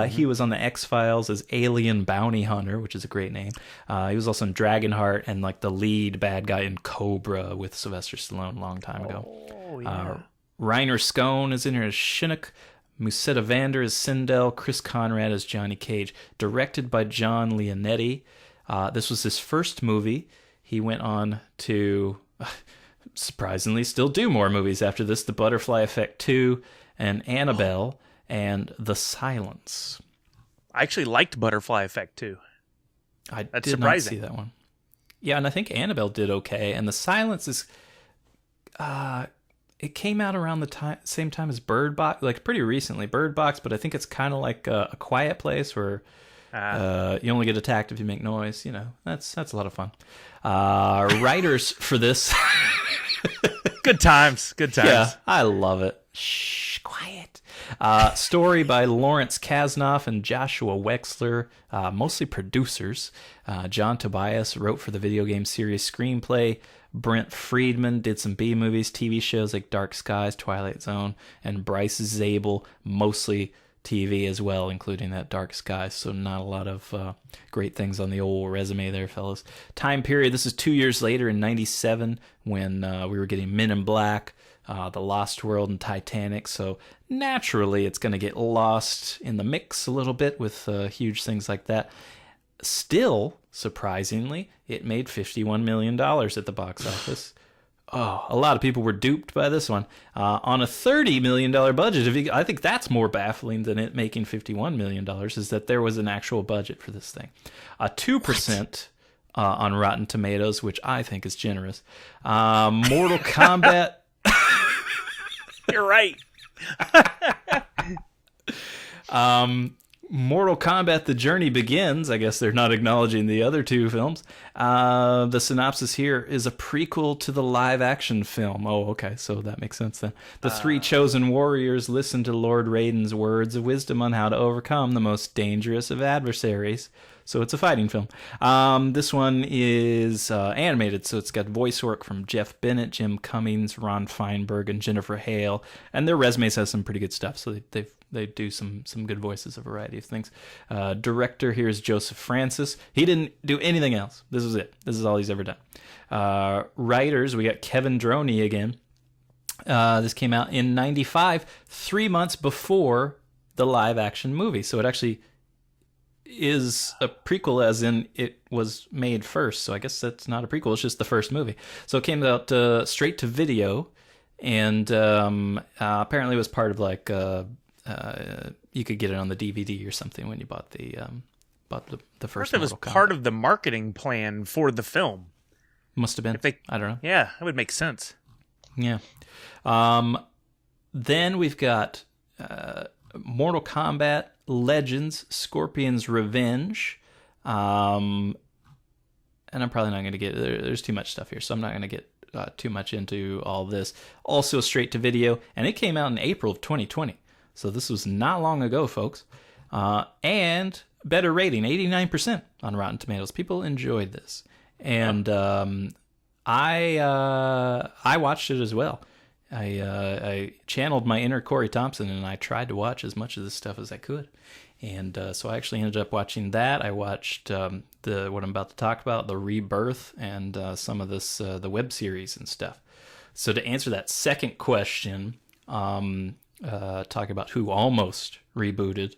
He was on the X-Files as Alien Bounty Hunter, which is a great name. He was also in Dragonheart and the lead bad guy in Cobra with Sylvester Stallone a long time ago. Oh, yeah. Reiner Scone is in here as Chinook. Musetta Vander as Sindel. Chris Conrad as Johnny Cage. Directed by John Leonetti. This was his first movie. He went on to, surprisingly, still do more movies after this. The Butterfly Effect 2 and Annabelle and The Silence. I actually liked Butterfly Effect too. That's did surprising. Not see that one. Yeah, and I think Annabelle did okay. And The Silence is... it came out around the same time as Bird Box, pretty recently. Bird Box, but I think it's kind of like a Quiet Place where You only get attacked if you make noise. That's a lot of fun. Writers for this. Good times. Good times. Yeah, I love it. Shh, quiet. Story by Lawrence Kasnoff and Joshua Wexler, mostly producers. John Tobias wrote for the video game series screenplay. Brent Friedman did some B-movies, TV shows like Dark Skies, Twilight Zone, and Bryce Zabel, mostly TV as well, including that Dark Skies. So not a lot of great things on the old resume there, fellas. Time period, this is 2 years later in 97 when we were getting Men in Black, The Lost World, and Titanic. So naturally it's going to get lost in the mix a little bit with huge things like that. Still, surprisingly, it made $51 million at the box office. Oh, a lot of people were duped by this one. On a $30 million budget, I think that's more baffling than it making $51 million, is that there was an actual budget for this thing. 2% on Rotten Tomatoes, which I think is generous. Mortal Kombat... You're right. Mortal Kombat: The Journey Begins. I guess they're not acknowledging the other two films. The synopsis here is a prequel to the live-action film. Oh, okay, so that makes sense then. The three chosen warriors listen to Lord Raiden's words of wisdom on how to overcome the most dangerous of adversaries. So it's a fighting film. This one is animated, so it's got voice work from Jeff Bennett, Jim Cummings, Ron Feinberg, and Jennifer Hale. And their resumes have some pretty good stuff, so they do some good voices, a variety of things. Director here is Joseph Francis. He didn't do anything else. This was it. This is all he's ever done. Writers, we got Kevin Droney again. This came out in 95, 3 months before the live-action movie. So it actually is a prequel, as in it was made first. So I guess that's not a prequel. It's just the first movie. So it came out straight to video, and apparently it was part of like... you could get it on the DVD or something when you bought the first. It was part of the marketing plan for the film. Must have been. I don't know. Yeah, that would make sense. Yeah. Then we've got Mortal Kombat Legends: Scorpion's Revenge. And I'm probably not going to get... There's too much stuff here, so I'm not going to get too much into all this. Also straight to video, and it came out in April of 2020. So this was not long ago, folks. And better rating, 89% on Rotten Tomatoes. People enjoyed this. And I watched it as well. I channeled my inner Corey Thompson, and I tried to watch as much of this stuff as I could. And so I actually ended up watching that. I watched what I'm about to talk about, The Rebirth, and some of this, the web series and stuff. So to answer that second question... talking about who almost rebooted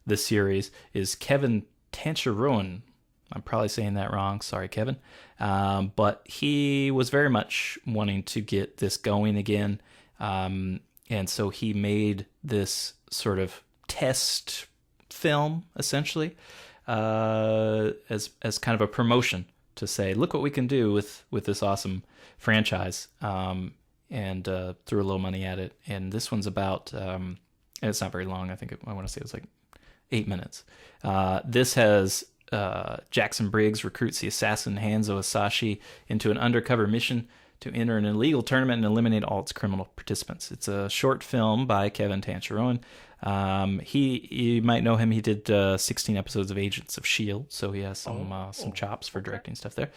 the series is Kevin Tancharoen. I'm probably saying that wrong. Sorry, Kevin. But he was very much wanting to get this going again. And so he made this sort of test film, essentially, as kind of a promotion to say, look what we can do with this awesome franchise. And threw a little money at it. And this one's about, and it's not very long. I want to say it was like 8 minutes. This has Jackson Briggs recruits the assassin Hanzo Asashi into an undercover mission to enter an illegal tournament and eliminate all its criminal participants. It's a short film by Kevin Tancharoen. You might know him. He did 16 episodes of Agents of S.H.I.E.L.D., so he has some chops for directing stuff there.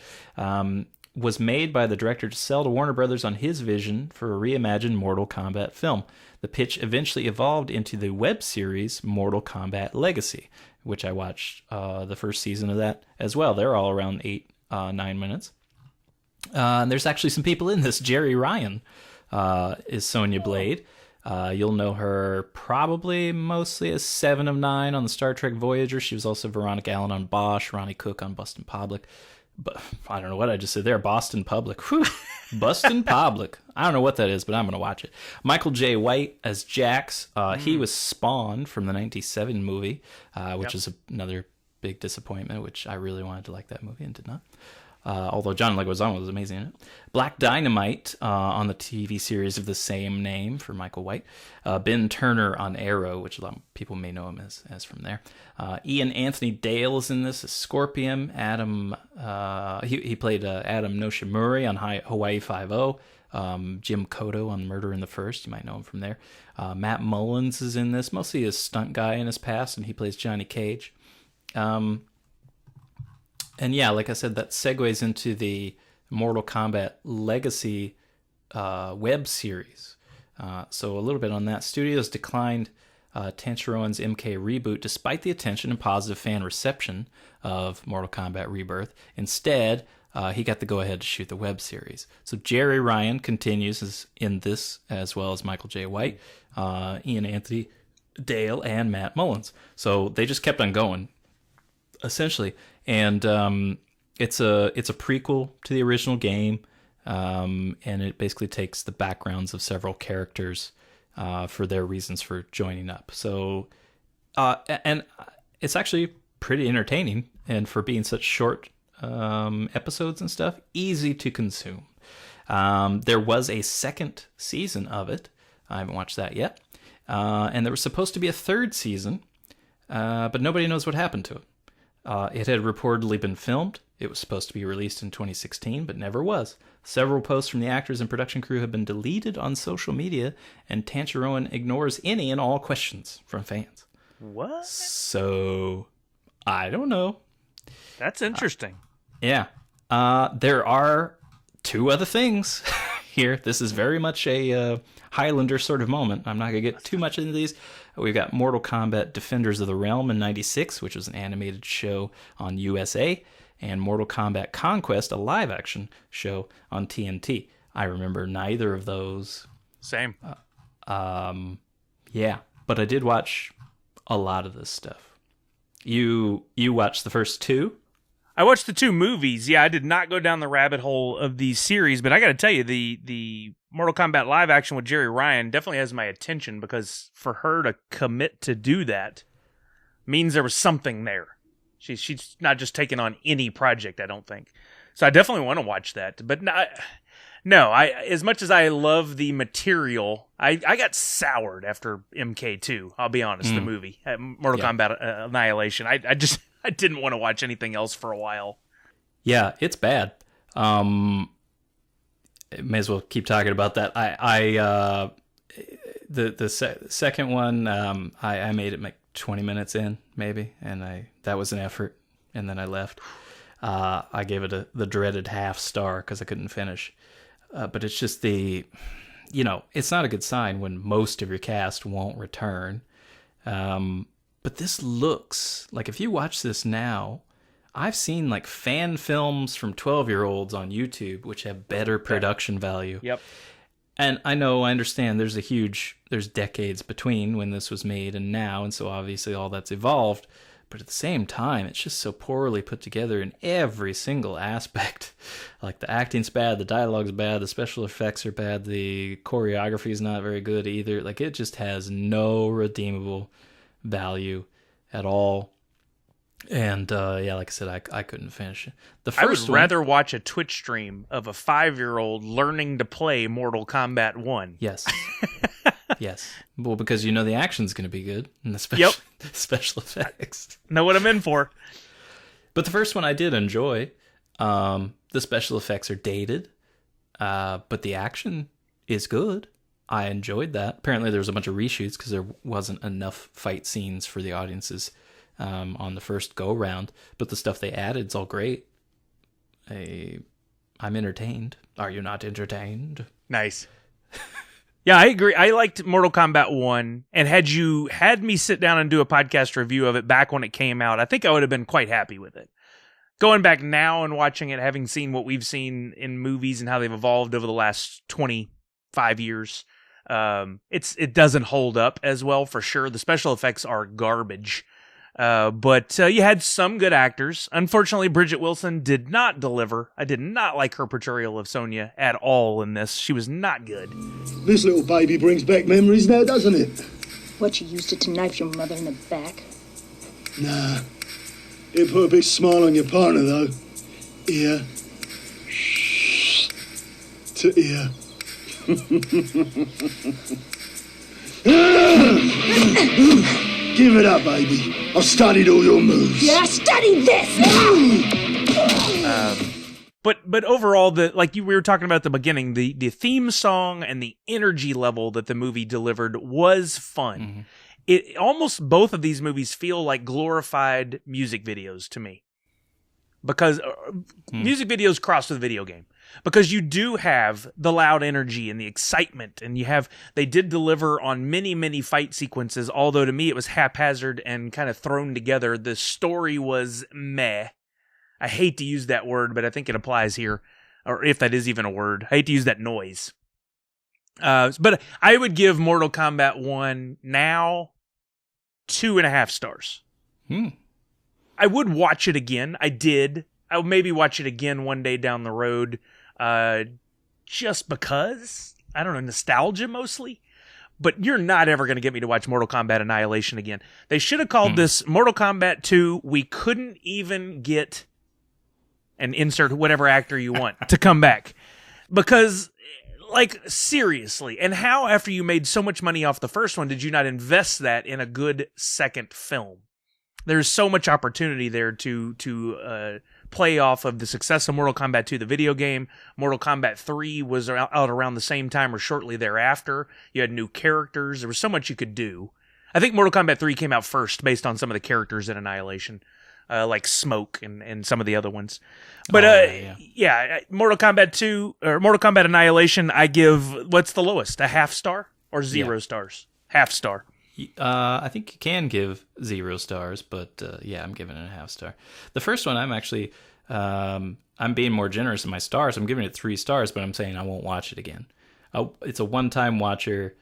Was made by the director to sell to Warner Brothers on his vision for a reimagined Mortal Kombat film. The pitch eventually evolved into the web series Mortal Kombat Legacy, which I watched the first season of that as well. They're all around 9 minutes. And there's actually some people in this. Jerry Ryan is Sonya Blade. You'll know her probably mostly as Seven of Nine on the Star Trek Voyager. She was also Veronica Allen on Bosch, Ronnie Cook on Boston Public. But I don't know what I just said there. Boston Public. Whew. Boston Public. I don't know what that is, but I'm going to watch it. Michael J. White as Jax. He was Spawn from the 1997 movie, which is another big disappointment, which I really wanted to like that movie and did not. although John Leguizamo was amazing in it. Black Dynamite on the TV series of the same name for Michael White. Ben Turner on Arrow, which a lot of people may know him as from there. Ian Anthony Dale is in this as Scorpion. Adam, he played Adam Noshimuri on Hawaii Five-0. Jim Cotto on Murder in the First. You might know him from there. Matt Mullins is in this, mostly a stunt guy in his past, and he plays Johnny Cage. And yeah, like I said, that segues into the Mortal Kombat Legacy web series. So a little bit on that. Studios declined Tanchiroan's MK reboot despite the attention and positive fan reception of Mortal Kombat Rebirth. Instead, he got the go-ahead to shoot the web series. So Jerry Ryan continues in this, as well as Michael J. White, Ian Anthony Dale, and Matt Mullins. So they just kept on going, essentially. And it's a prequel to the original game, and it basically takes the backgrounds of several characters for their reasons for joining up. So, and it's actually pretty entertaining, and for being such short episodes and stuff, easy to consume. There was a second season of it. I haven't watched that yet. And there was supposed to be a third season, but nobody knows what happened to it. It had reportedly been filmed. It was supposed to be released in 2016, but never was. Several posts from the actors and production crew have been deleted on social media, and Tanchiroan ignores any and all questions from fans. What? So, I don't know. That's interesting. Yeah. There are two other things here. This is very much a Highlander sort of moment. I'm not going to get too much into these. We've got Mortal Kombat Defenders of the Realm in 96, which was an animated show on USA, and Mortal Kombat Conquest, a live-action show on TNT. I remember neither of those. Same. Yeah, but I did watch a lot of this stuff. You watched the first two? I watched the two movies. Yeah, I did not go down the rabbit hole of these series, but I got to tell you, the Mortal Kombat live action with Jerry Ryan definitely has my attention, because for her to commit to do that means there was something there. She's not just taking on any project, I don't think. So I definitely want to watch that. But no, as much as I love the material, I got soured after MK2. I'll be honest, the movie Mortal Kombat Annihilation. I didn't want to watch anything else for a while. Yeah, it's bad. May as well keep talking about that. The second one, I made it like 20 minutes in, maybe, and that was an effort, and then I left. I gave it the dreaded half star because I couldn't finish. But it's just it's not a good sign when most of your cast won't return. But this looks like, if you watch this now, I've seen like fan films from 12-year-olds on YouTube, which have better production value. Yep. And I understand there's decades between when this was made and now, and so obviously all that's evolved. But at the same time, it's just so poorly put together in every single aspect. Like, the acting's bad, the dialogue's bad, the special effects are bad, the choreography is not very good either. Like, it just has no redeemable value at all. And like I said, I couldn't finish it. I would rather watch a Twitch stream of a 5-year-old learning to play Mortal Kombat 1. Yes. Yes. Well, because the action's going to be good, and the special effects. Know what I'm in for. But the first one I did enjoy. The special effects are dated, but the action is good. I enjoyed that. Apparently there was a bunch of reshoots because there wasn't enough fight scenes for the audiences on the first go-round. But the stuff they added's all great. I'm entertained. Are you not entertained? Nice. Yeah, I agree. I liked Mortal Kombat 1, and had you had me sit down and do a podcast review of it back when it came out, I think I would have been quite happy with it. Going back now and watching it, having seen what we've seen in movies and how they've evolved over the last 25 years, it doesn't hold up as well, for sure. The special effects are garbage. But you had some good actors. Unfortunately, Bridget Wilson did not deliver. I did not like her portrayal of Sonya at all in this. She was not good. This little baby brings back memories now, doesn't it? What, you used it to knife your mother in the back? Nah. It put a big smile on your partner, though. Here, to ear. Give it up, baby. I've studied all your moves. Yeah, study this! But overall, we were talking about at the beginning, the theme song and the energy level that the movie delivered was fun. Mm-hmm. It almost both of these movies feel like glorified music videos to me, because music videos cross with a video game, because you do have the loud energy and the excitement, and they did deliver on many fight sequences. Although to me it was haphazard and kind of thrown together. The story was meh. I hate to use that word, but I think it applies here, or if that is even a word. I hate to use that noise. But I would give Mortal Kombat 1 now 2.5 stars. I would watch it again. I did. I would maybe watch it again one day down the road, just because. I don't know, nostalgia mostly. But you're not ever going to get me to watch Mortal Kombat Annihilation again. They should have called this Mortal Kombat 2. We couldn't even get and insert whatever actor you want to come back. Because, seriously, and how after you made so much money off the first one did you not invest that in a good second film? There's so much opportunity there to play off of the success of Mortal Kombat 2, the video game. Mortal Kombat 3 was out around the same time or shortly thereafter. You had new characters. There was so much you could do. I think Mortal Kombat 3 came out first based on some of the characters in Annihilation. Like Smoke and some of the other ones. But Mortal Kombat 2 or Mortal Kombat Annihilation, I give, what's the lowest? A half star or 0 stars? Half star. I think you can give 0 stars, but I'm giving it a half star. The first one, I'm actually I'm being more generous in my stars. I'm giving it 3 stars, but I'm saying I won't watch it again. It's a one-time watcher.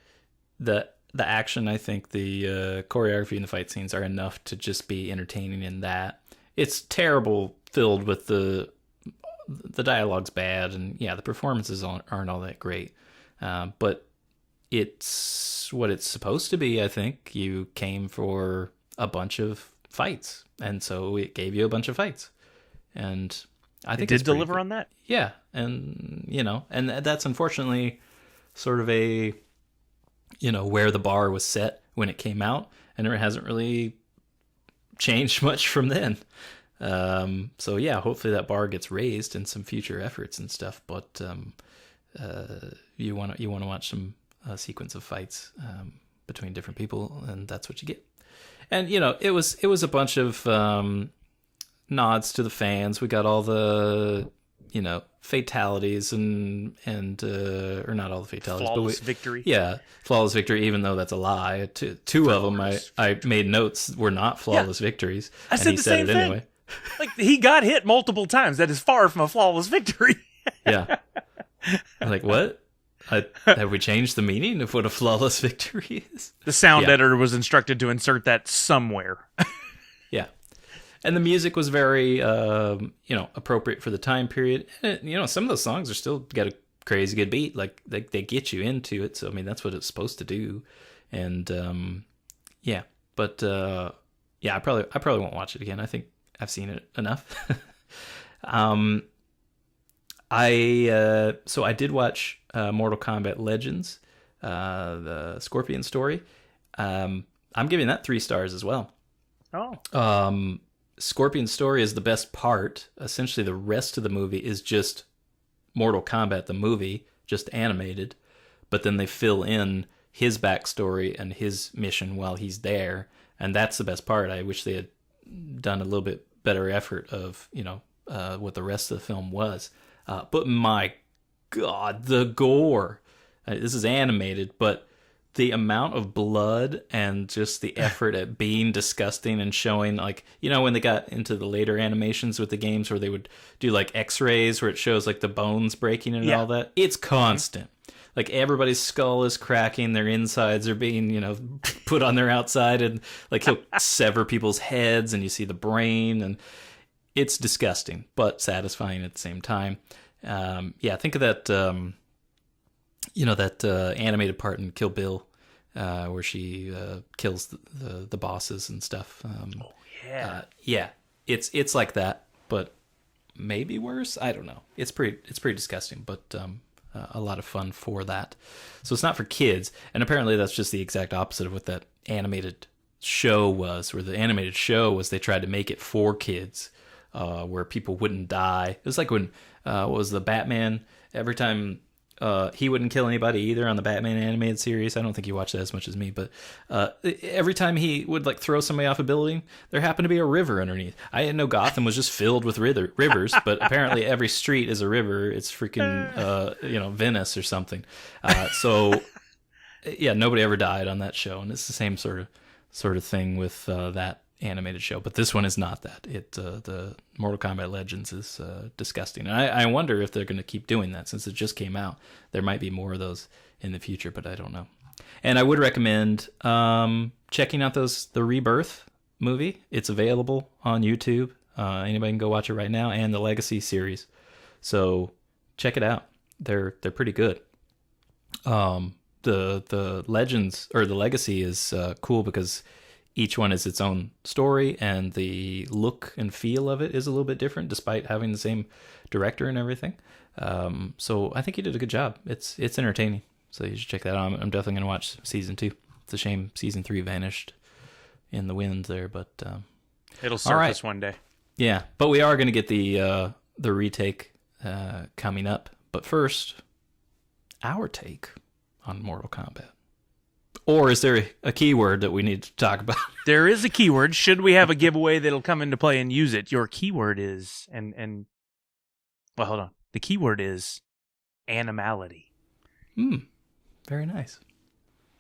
The action, I think the choreography and the fight scenes are enough to just be entertaining in that. It's terrible, filled with the dialogue's bad, and the performances aren't all that great. But it's what it's supposed to be, I think. You came for a bunch of fights, and so it gave you a bunch of fights. And I think it did deliver on that. Yeah, and and that's unfortunately sort of a where the bar was set when it came out, and it hasn't really changed much from then. So hopefully that bar gets raised in some future efforts and stuff. But you want to watch some sequence of fights between different people, and that's what you get. And it was a bunch of nods to the fans. We got all the fatalities and or not all the fatalities, flawless victory. Yeah, flawless victory. Even though that's a lie, two of them I made notes were not flawless victories. I said he the said same it thing. anyway. He got hit multiple times. That is far from a flawless victory. Yeah, I'm like, what? Have we changed the meaning of what a flawless victory is? The sound editor was instructed to insert that somewhere. Yeah. And the music was very, appropriate for the time period. And, some of those songs are still got a crazy good beat. Like they get you into it. So I mean, that's what it's supposed to do. And but I probably won't watch it again. I think I've seen it enough. So I did watch Mortal Kombat Legends, the Scorpion story. I'm giving that 3 stars as well. Oh. Scorpion's story is the best part. Essentially, the rest of the movie is just Mortal Kombat, the movie, just animated. But then they fill in his backstory and his mission while he's there. And that's the best part. I wish they had done a little bit better effort of, what the rest of the film was. But my God, the gore. This is animated, but the amount of blood and just the effort at being disgusting and showing, when they got into the later animations with the games where they would do x-rays where it shows the bones breaking and all that. It's constant. Everybody's skull is cracking, their insides are being, put on their outside, and he'll sever people's heads and you see the brain, and it's disgusting, but satisfying at the same time. Think of that, that animated part in Kill Bill, where she kills the bosses and stuff. It's like that, but maybe worse. I don't know. It's pretty disgusting, but a lot of fun for that. So it's not for kids, and apparently that's just the exact opposite of what that animated show was. Where the animated show was, they tried to make it for kids, where people wouldn't die. It was like when what was the Batman? Every time he wouldn't kill anybody either on the Batman animated series. I don't think you watched that as much as me, but every time he would like throw somebody off a building, there happened to be a river underneath. I didn't know Gotham was just filled with rivers, but apparently every street is a river. It's freaking Venice or something. So yeah, nobody ever died on that show, and it's the same sort of thing with that animated show. But this one is not that. The Mortal Kombat Legends is disgusting, and I wonder if they're going to keep doing that since it just came out. There might be more of those in the future, but I don't know. And I would recommend checking out the Rebirth movie. It's available on YouTube. Anybody can go watch it right now, and the Legacy series. So check it out. They're pretty good. The Legends or the Legacy is cool because each one is its own story, and the look and feel of it is a little bit different, despite having the same director and everything. So I think he did a good job. It's entertaining, so you should check that out. I'm definitely going to watch season 2. It's a shame season 3 vanished in the wind there, but it'll surface one day. Yeah, but we are going to get the retake coming up. But first, our take on Mortal Kombat. Or is there a keyword that we need to talk about? There is a keyword. Should we have a giveaway that'll come into play and use it? Your keyword is, well, hold on. The keyword is animality. Very nice.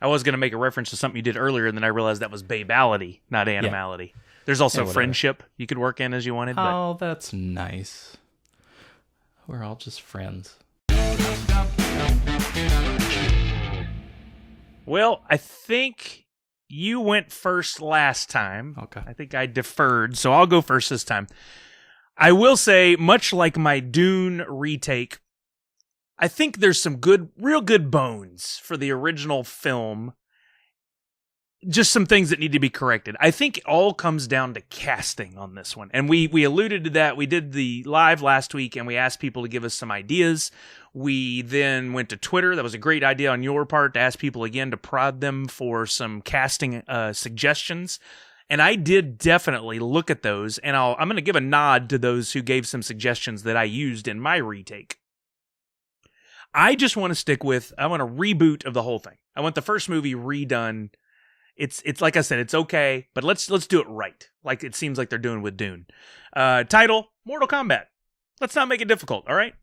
I was going to make a reference to something you did earlier, and then I realized that was babality, not animality. Yeah. There's also friendship you could work in as you wanted. Oh, that's nice. We're all just friends. Well, I think you went first last time. Okay. I think I deferred, so I'll go first this time. I will say, much like my Dune retake, I think there's some real good bones for the original film. Just some things that need to be corrected. I think it all comes down to casting on this one. And we alluded to that. We did the live last week, and we asked people to give us some ideas. We then went to Twitter. That was a great idea on your part to ask people again to prod them for some casting suggestions. And I did definitely look at those, and I'm going to give a nod to those who gave some suggestions that I used in my retake. I just want to stick with, I want a reboot of the whole thing. I want the first movie redone. It's like I said, it's okay, but let's do it right, like it seems like they're doing with Dune. Title, Mortal Kombat. Let's not make it difficult, all right?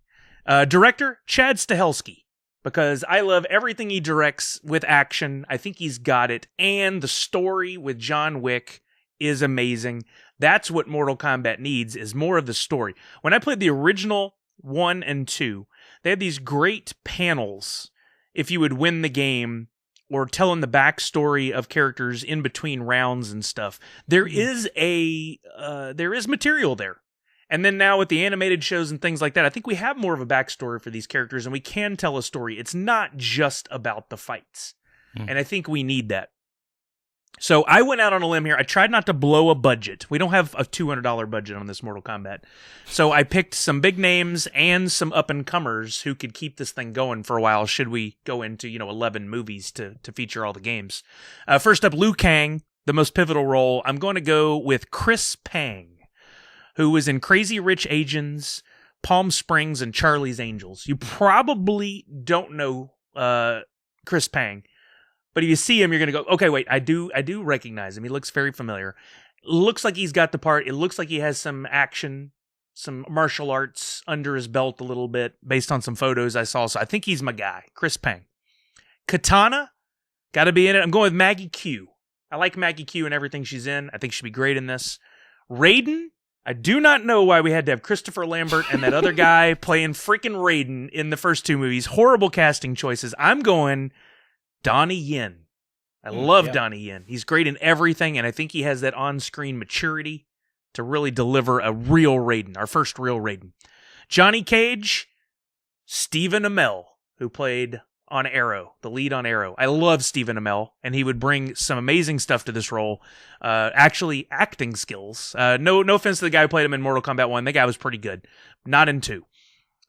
Director, Chad Stahelski, because I love everything he directs with action. I think he's got it, and the story with John Wick is amazing. That's what Mortal Kombat needs, is more of the story. When I played the original 1 and 2, they had these great panels if you would win the game, or telling the backstory of characters in between rounds and stuff. There is material there. And then now with the animated shows and things like that, I think we have more of a backstory for these characters, and we can tell a story. It's not just about the fights. And I think we need that. So I went out on a limb here. I tried not to blow a budget. We don't have a $200 budget on this Mortal Kombat. So I picked some big names and some up-and-comers who could keep this thing going for a while should we go into, 11 movies to feature all the games. First up, Liu Kang, the most pivotal role. I'm going to go with Chris Pang, who was in Crazy Rich Asians, Palm Springs, and Charlie's Angels. You probably don't know Chris Pang. But if you see him, you're going to go, okay, wait, I do recognize him. He looks very familiar. Looks like he's got the part. It looks like he has some action, some martial arts under his belt a little bit, based on some photos I saw. So I think he's my guy, Chris Pang. Katana, got to be in it. I'm going with Maggie Q. I like Maggie Q and everything she's in. I think she'd be great in this. Raiden, I do not know why we had to have Christopher Lambert and that other guy playing freaking Raiden in the first 2 movies. Horrible casting choices. I'm going Donnie Yen. I love Donnie Yen. He's great in everything, and I think he has that on-screen maturity to really deliver a real Raiden, our first real Raiden. Johnny Cage, Stephen Amell, who played on Arrow, the lead on Arrow. I love Stephen Amell, and he would bring some amazing stuff to this role. Actually, acting skills. No offense to the guy who played him in Mortal Kombat 1. That guy was pretty good. Not in 2.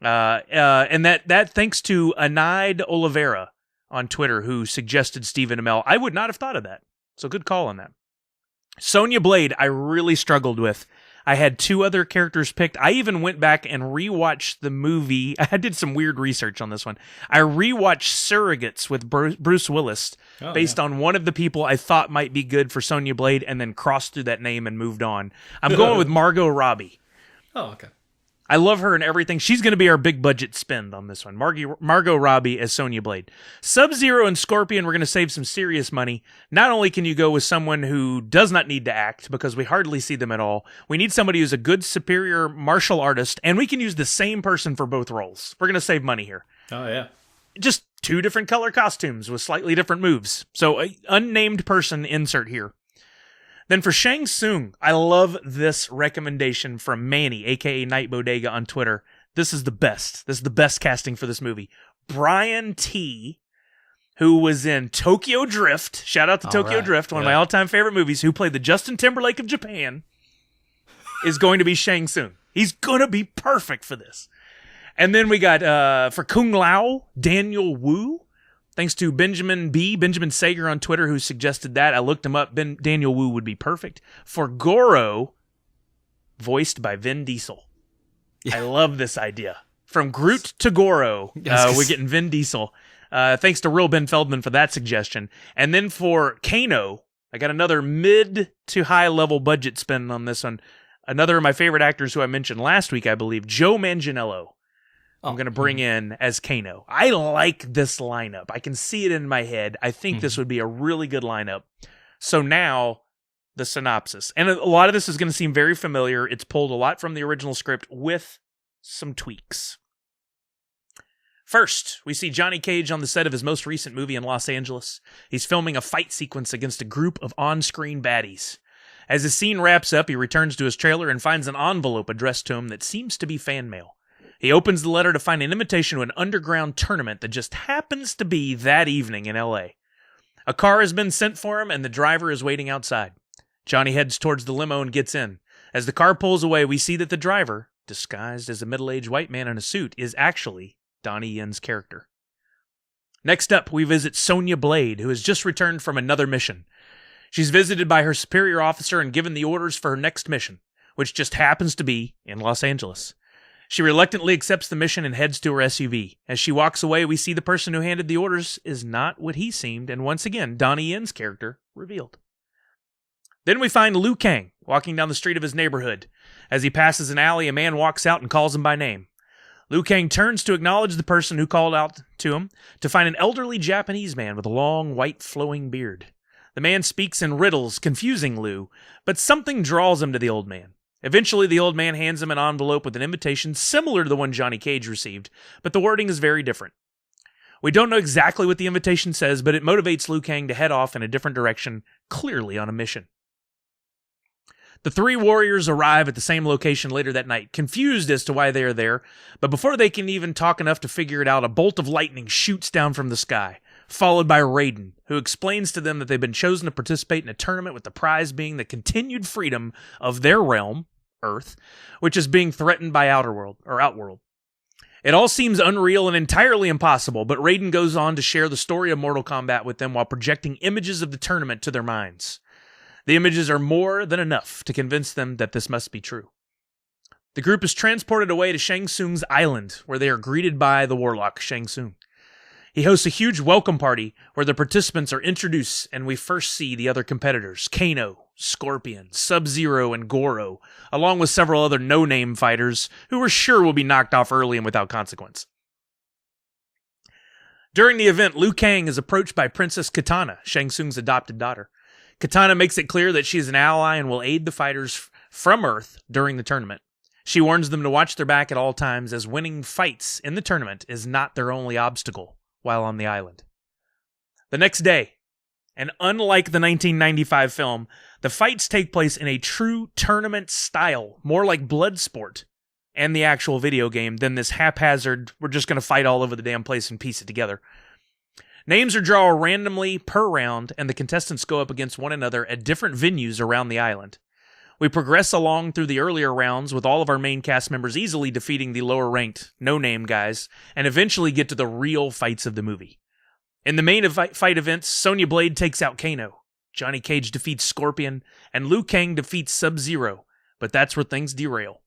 And that thanks to Anaid Oliveira on Twitter, who suggested Stephen Amell. I would not have thought of that. So good call on that. Sonya Blade, I really struggled with. I had 2 other characters picked. I even went back and rewatched the movie. I did some weird research on this one. I rewatched Surrogates with Bruce Willis based on one of the people I thought might be good for Sonya Blade, and then crossed through that name and moved on. I'm going with Margot Robbie. Oh, okay. I love her and everything. She's going to be our big budget spend on this one. Margot Robbie as Sonya Blade. Sub-Zero and Scorpion, we're going to save some serious money. Not only can you go with someone who does not need to act, because we hardly see them at all, we need somebody who's a good, superior martial artist, and we can use the same person for both roles. We're going to save money here. Oh, yeah. Just 2 different color costumes with slightly different moves. So, unnamed person insert here. Then for Shang Tsung, I love this recommendation from Manny, a.k.a. Night Bodega on Twitter. This is the best. This is the best casting for this movie. Brian T., who was in Tokyo Drift. Shout out to Tokyo Drift, one of my all-time favorite movies, who played the Justin Timberlake of Japan, is going to be Shang Tsung. He's going to be perfect for this. And then we got, for Kung Lao, Daniel Wu. Thanks to Benjamin Sager on Twitter, who suggested that. I looked him up. Daniel Wu would be perfect. For Goro, voiced by Vin Diesel. Yeah. I love this idea. From Groot to Goro, we're getting Vin Diesel. Thanks to Real Ben Feldman for that suggestion. And then for Kano, I got another mid to high level budget spend on this one. Another of my favorite actors who I mentioned last week, I believe, Joe Manganiello. I'm going to bring in as Kano. I like this lineup. I can see it in my head. I think this would be a really good lineup. So now, the synopsis. And a lot of this is going to seem very familiar. It's pulled a lot from the original script with some tweaks. First, we see Johnny Cage on the set of his most recent movie in Los Angeles. He's filming a fight sequence against a group of on-screen baddies. As the scene wraps up, he returns to his trailer and finds an envelope addressed to him that seems to be fan mail. He opens the letter to find an invitation to an underground tournament that just happens to be that evening in L.A. A car has been sent for him, and the driver is waiting outside. Johnny heads towards the limo and gets in. As the car pulls away, we see that the driver, disguised as a middle-aged white man in a suit, is actually Donnie Yen's character. Next up, we visit Sonya Blade, who has just returned from another mission. She's visited by her superior officer and given the orders for her next mission, which just happens to be in Los Angeles. She reluctantly accepts the mission and heads to her SUV. As she walks away, we see the person who handed the orders is not what he seemed, and once again, Donnie Yen's character revealed. Then we find Liu Kang walking down the street of his neighborhood. As he passes an alley, a man walks out and calls him by name. Liu Kang turns to acknowledge the person who called out to him, to find an elderly Japanese man with a long, white, flowing beard. The man speaks in riddles, confusing Liu, but something draws him to the old man. Eventually, the old man hands him an envelope with an invitation similar to the one Johnny Cage received, but the wording is very different. We don't know exactly what the invitation says, but it motivates Liu Kang to head off in a different direction, clearly on a mission. The 3 warriors arrive at the same location later that night, confused as to why they are there, but before they can even talk enough to figure it out, a bolt of lightning shoots down from the sky, followed by Raiden, who explains to them that they've been chosen to participate in a tournament with the prize being the continued freedom of their realm, Earth, which is being threatened by Outworld. It all seems unreal and entirely impossible, but Raiden goes on to share the story of Mortal Kombat with them while projecting images of the tournament to their minds. The images are more than enough to convince them that this must be true. The group is transported away to Shang Tsung's island, where they are greeted by the warlock Shang Tsung. He hosts a huge welcome party where the participants are introduced, and we first see the other competitors, Kano, Scorpion, Sub-Zero, and Goro, along with several other no-name fighters who we're sure will be knocked off early and without consequence. During the event, Liu Kang is approached by Princess Kitana, Shang Tsung's adopted daughter. Kitana makes it clear that she is an ally and will aid the fighters from Earth during the tournament. She warns them to watch their back at all times, as winning fights in the tournament is not their only obstacle while on the island. The next day, and unlike the 1995 film, the fights take place in a true tournament style, more like Bloodsport and the actual video game than this haphazard, we're just going to fight all over the damn place and piece it together. Names are drawn randomly per round, and the contestants go up against one another at different venues around the island. We progress along through the earlier rounds with all of our main cast members easily defeating the lower-ranked, no-name guys, and eventually get to the real fights of the movie. In the main fight events, Sonya Blade takes out Kano, Johnny Cage defeats Scorpion, and Liu Kang defeats Sub-Zero, but that's where things derail.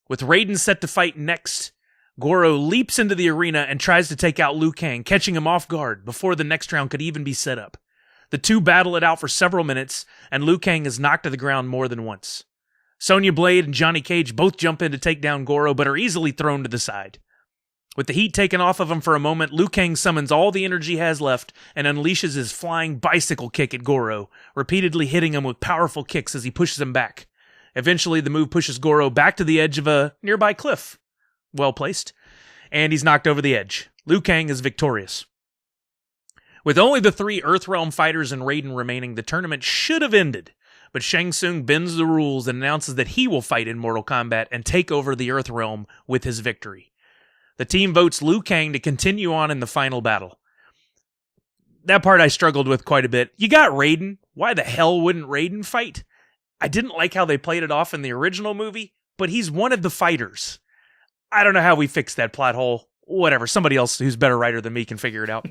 With Raiden set to fight next, Goro leaps into the arena and tries to take out Liu Kang, catching him off guard before the next round could even be set up. The two battle it out for several minutes, and Liu Kang is knocked to the ground more than once. Sonya Blade and Johnny Cage both jump in to take down Goro, but are easily thrown to the side. With the heat taken off of him for a moment, Liu Kang summons all the energy he has left and unleashes his flying bicycle kick at Goro, repeatedly hitting him with powerful kicks as he pushes him back. Eventually, the move pushes Goro back to the edge of a nearby cliff. Well placed. And he's knocked over the edge. Liu Kang is victorious. With only the 3 Earthrealm fighters and Raiden remaining, the tournament should have ended, but Shang Tsung bends the rules and announces that he will fight in Mortal Kombat and take over the Earthrealm with his victory. The team votes Liu Kang to continue on in the final battle. That part I struggled with quite a bit. You got Raiden. Why the hell wouldn't Raiden fight? I didn't like how they played it off in the original movie, but he's one of the fighters. I don't know how we fixed that plot hole. Whatever, somebody else who's a better writer than me can figure it out.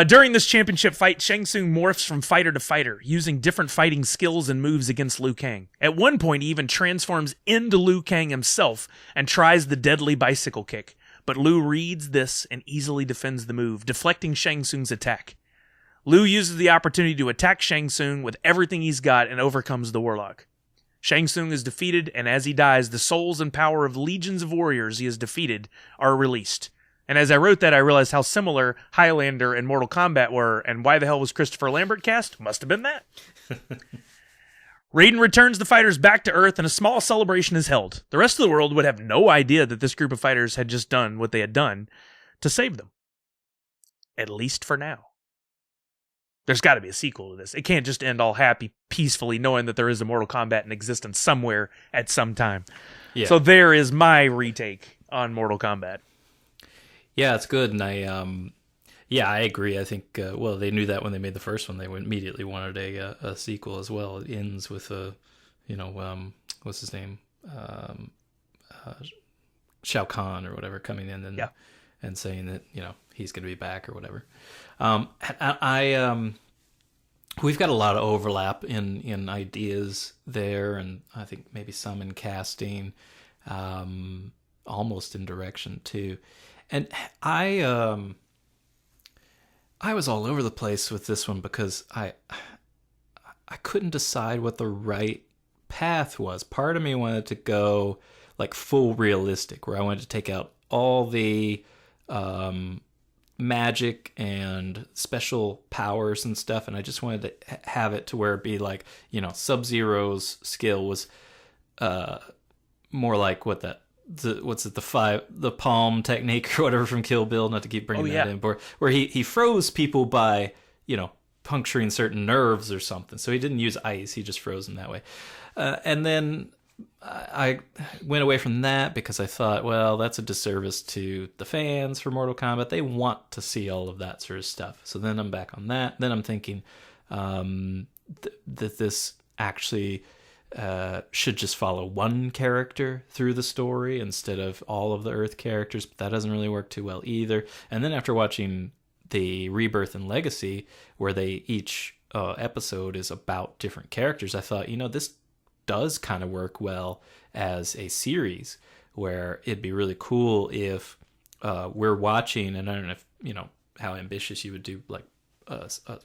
During this championship fight, Shang Tsung morphs from fighter to fighter, using different fighting skills and moves against Liu Kang. At one point, he even transforms into Liu Kang himself and tries the deadly bicycle kick. But Liu reads this and easily defends the move, deflecting Shang Tsung's attack. Liu uses the opportunity to attack Shang Tsung with everything he's got and overcomes the Warlock. Shang Tsung is defeated, and as he dies, the souls and power of legions of warriors he has defeated are released. And as I wrote that, I realized how similar Highlander and Mortal Kombat were, and why the hell was Christopher Lambert cast? Must have been that. Raiden returns the fighters back to Earth, and a small celebration is held. The rest of the world would have no idea that this group of fighters had just done what they had done to save them. At least for now. There's got to be a sequel to this. It can't just end all happy, peacefully, knowing that there is a Mortal Kombat in existence somewhere at some time. Yeah. So there is my retake on Mortal Kombat. Yeah, it's good, and I agree. I think, they knew that when they made the first one. They immediately wanted a sequel as well. It ends with what's his name? Shao Kahn or whatever coming in and saying that, he's going to be back or whatever. We've got a lot of overlap in ideas there, and I think maybe some in casting, almost in direction too. And I was all over the place with this one because I couldn't decide what the right path was. Part of me wanted to go like full realistic, where I wanted to take out all the magic and special powers and stuff, and I just wanted to have it to where it'd be like, Sub-Zero's skill was more like the palm technique or whatever from Kill Bill, not to keep bringing that in, where he froze people by, puncturing certain nerves or something. So he didn't use ice, he just froze them that way. And then I went away from that because I thought, well, that's a disservice to the fans for Mortal Kombat. They want to see all of that sort of stuff. So then I'm back on that. Then I'm thinking that this actually should just follow one character through the story instead of all of the Earth characters, but that doesn't really work too well either. And then after watching the Rebirth and Legacy, where each episode is about different characters, I thought, this does kind of work well as a series, where it'd be really cool if we're watching, and I don't know if, how ambitious you would do, like,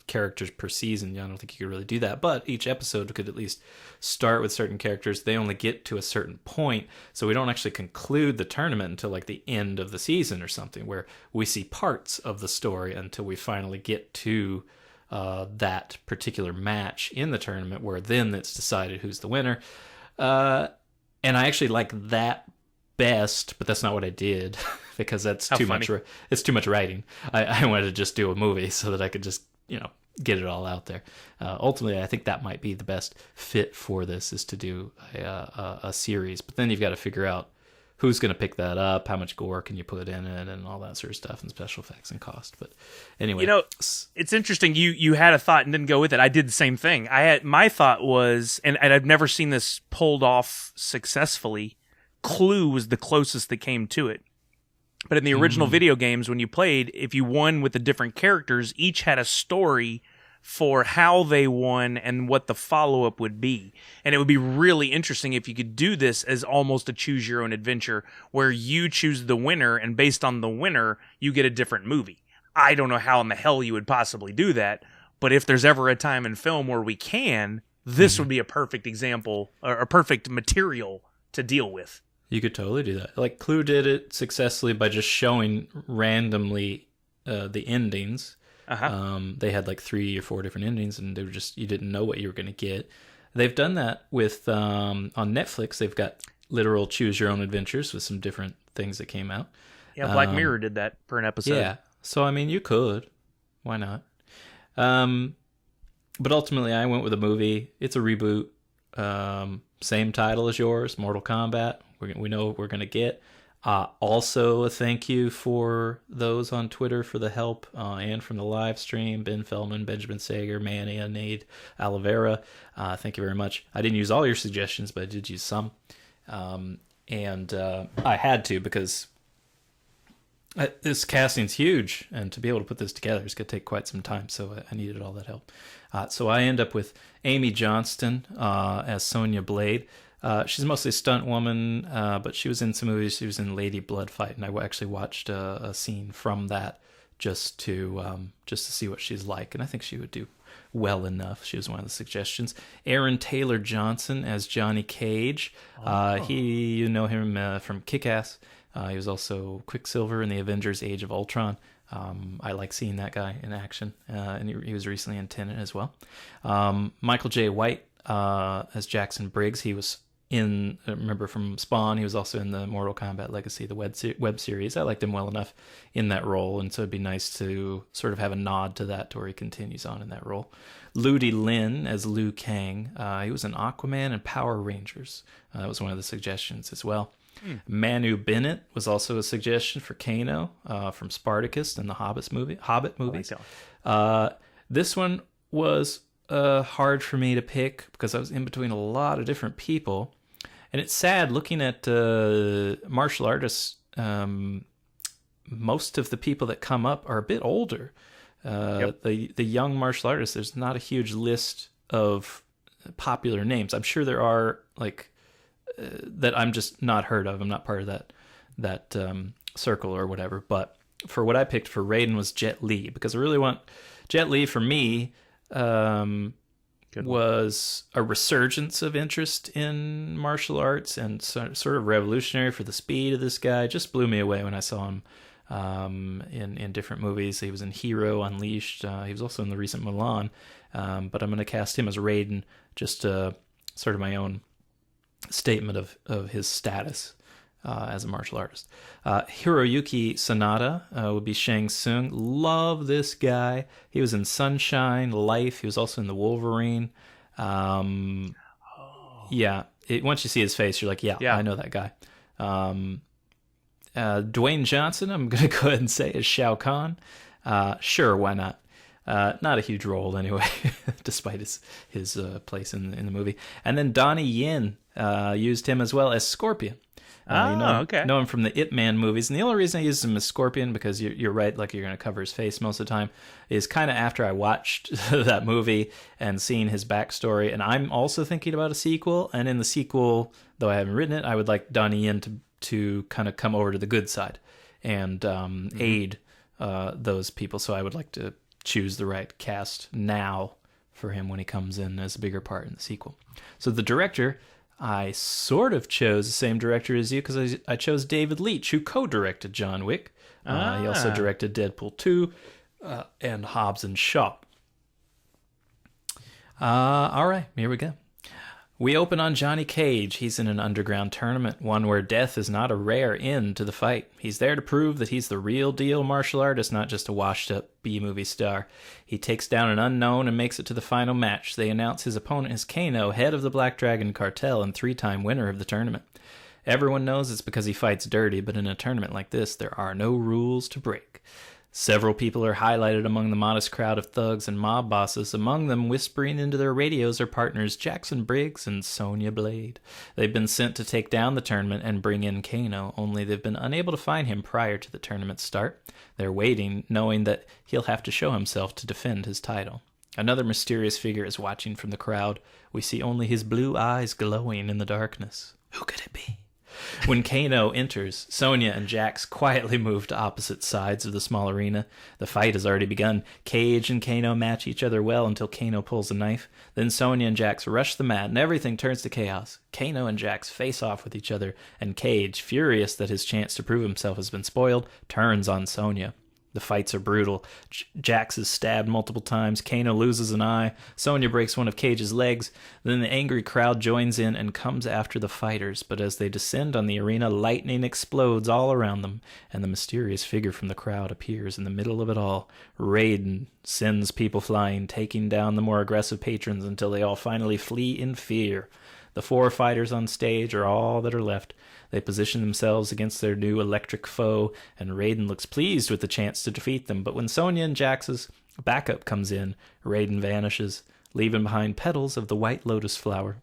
characters per season. I don't think you could really do that, but each episode could at least start with certain characters. They only get to a certain point, so we don't actually conclude the tournament until like the end of the season or something, where we see parts of the story until we finally get to that particular match in the tournament, where then it's decided who's the winner. And I actually like that best, but that's not what I did because that's too much. It's too much writing. I wanted to just do a movie so that I could just get it all out there. Ultimately, I think that might be the best fit for this, is to do a series. But then you've got to figure out who's going to pick that up? How much gore can you put in it, and all that sort of stuff, and special effects and cost. But anyway, You know, it's interesting. You had a thought and didn't go with it. I did the same thing. My thought was, and I've never seen this pulled off successfully. Clue was the closest that came to it. But in the original video games, when you played, if you won with the different characters, each had a story for how they won and what the follow-up would be. And it would be really interesting if you could do this as almost a choose-your-own-adventure, where you choose the winner, and based on the winner, you get a different movie. I don't know how in the hell you would possibly do that, but if there's ever a time in film where we can, this would be a perfect example, or a perfect material to deal with. you could totally do that. Like Clue did it successfully by just showing randomly the endings. They had like 3 or 4 different endings, and they were just, you didn't know what you were going to get. They've done that with on Netflix. They've got literal choose your own adventures with some different things that came out. Yeah, Black Mirror did that for an episode. Yeah, so I mean, you could. Why not? But ultimately, I went with a movie. It's a reboot. Same title as yours, Mortal Kombat. We know what we're going to get. Also, a thank you for those on Twitter for the help and from the live stream. Ben Feldman, Benjamin Sager, Mania, Nade, Oliveira. Thank you very much. I didn't use all your suggestions, but I did use some. And I had to, because this casting's huge, and to be able to put this together is going to take quite some time, so I needed all that help. So I end up with Amy Johnston as Sonya Blade. She's mostly a stunt woman, but she was in some movies. She was in Lady Bloodfight, and I actually watched a scene from that just to see what she's like, and I think she would do well enough. She was one of the suggestions. Aaron Taylor Johnson as Johnny Cage. You know him from Kick-Ass. He was also Quicksilver in the Avengers Age of Ultron. I like seeing that guy in action, and he was recently in Tenet as well. Michael J. White as Jackson Briggs. He was in, remember from Spawn, he was also in the Mortal Kombat Legacy, the web series. I liked him well enough in that role, and so it'd be nice to sort of have a nod to that, to where he continues on in that role. Ludi Lin as Liu Kang. He was in Aquaman and Power Rangers. That was one of the suggestions as well. Manu Bennett was also a suggestion for Kano from Spartacus and the Hobbit movies. This one was hard for me to pick because I was in between a lot of different people, and it's sad looking at martial artists. Most of the people that come up are a bit older. The young martial artists, there's not a huge list of popular names. I'm sure there are, like, that I'm just not heard of. I'm not part of that circle or whatever. But for what I picked for Raiden was Jet Li, because I really want Jet Li, for me, was a resurgence of interest in martial arts, and sort of revolutionary for the speed of this guy. Just blew me away when I saw him in different movies. He was in Hero, Unleashed. He was also in the recent Mulan. But I'm going to cast him as Raiden, just sort of my own statement of his status as a martial artist. Hiroyuki Sanada would be Shang Tsung. Love this guy. He was in Sunshine, Life. He was also in The Wolverine. Yeah, once you see his face, you're like, yeah, I know that guy. Dwayne Johnson, I'm going to go ahead and say, is Shao Kahn. Sure, why not? Not a huge role anyway, despite his place in the movie. And then Donnie Yen used him as well as Scorpion. Know him from the Ip Man movies. And the only reason I used him as Scorpion, because you're right, like, you're going to cover his face most of the time, is kind of after I watched that movie and seeing his backstory. And I'm also thinking about a sequel. And in the sequel, though I haven't written it, I would like Donnie Yen to kind of come over to the good side and aid those people. So I would like to choose the right cast now for him when he comes in as a bigger part in the sequel. So the director, I sort of chose the same director as you, because I chose David Leitch, who co-directed John Wick. He also directed Deadpool 2 and Hobbs and Shaw. All right, here we go. We open on Johnny Cage. He's in an underground tournament, one where death is not a rare end to the fight. He's there to prove that he's the real deal martial artist, not just a washed-up B-movie star. He takes down an unknown and makes it to the final match. They announce his opponent is Kano, head of the Black Dragon Cartel and 3-time winner of the tournament. Everyone knows it's because he fights dirty, but in a tournament like this, there are no rules to break. Several people are highlighted among the modest crowd of thugs and mob bosses. Among them, whispering into their radios, are partners Jackson Briggs and Sonya Blade. They've been sent to take down the tournament and bring in Kano, only they've been unable to find him prior to the tournament's start. They're waiting, knowing that he'll have to show himself to defend his title. Another mysterious figure is watching from the crowd. We see only his blue eyes glowing in the darkness. Who could it be? When Kano enters, Sonya and Jax quietly move to opposite sides of the small arena. The fight has already begun. Cage and Kano match each other well until Kano pulls a knife. Then Sonya and Jax rush the mat and everything turns to chaos. Kano and Jax face off with each other, and Cage, furious that his chance to prove himself has been spoiled, turns on Sonya. The fights are brutal. Jax is stabbed multiple times. Kano loses an eye. Sonya breaks one of Cage's legs. Then the angry crowd joins in and comes after the fighters. But as they descend on the arena, lightning explodes all around them, and the mysterious figure from the crowd appears in the middle of it all. Raiden sends people flying, taking down the more aggressive patrons until they all finally flee in fear. The 4 fighters on stage are all that are left. They position themselves against their new electric foe, and Raiden looks pleased with the chance to defeat them. But when Sonya and Jax's backup comes in, Raiden vanishes, leaving behind petals of the white lotus flower.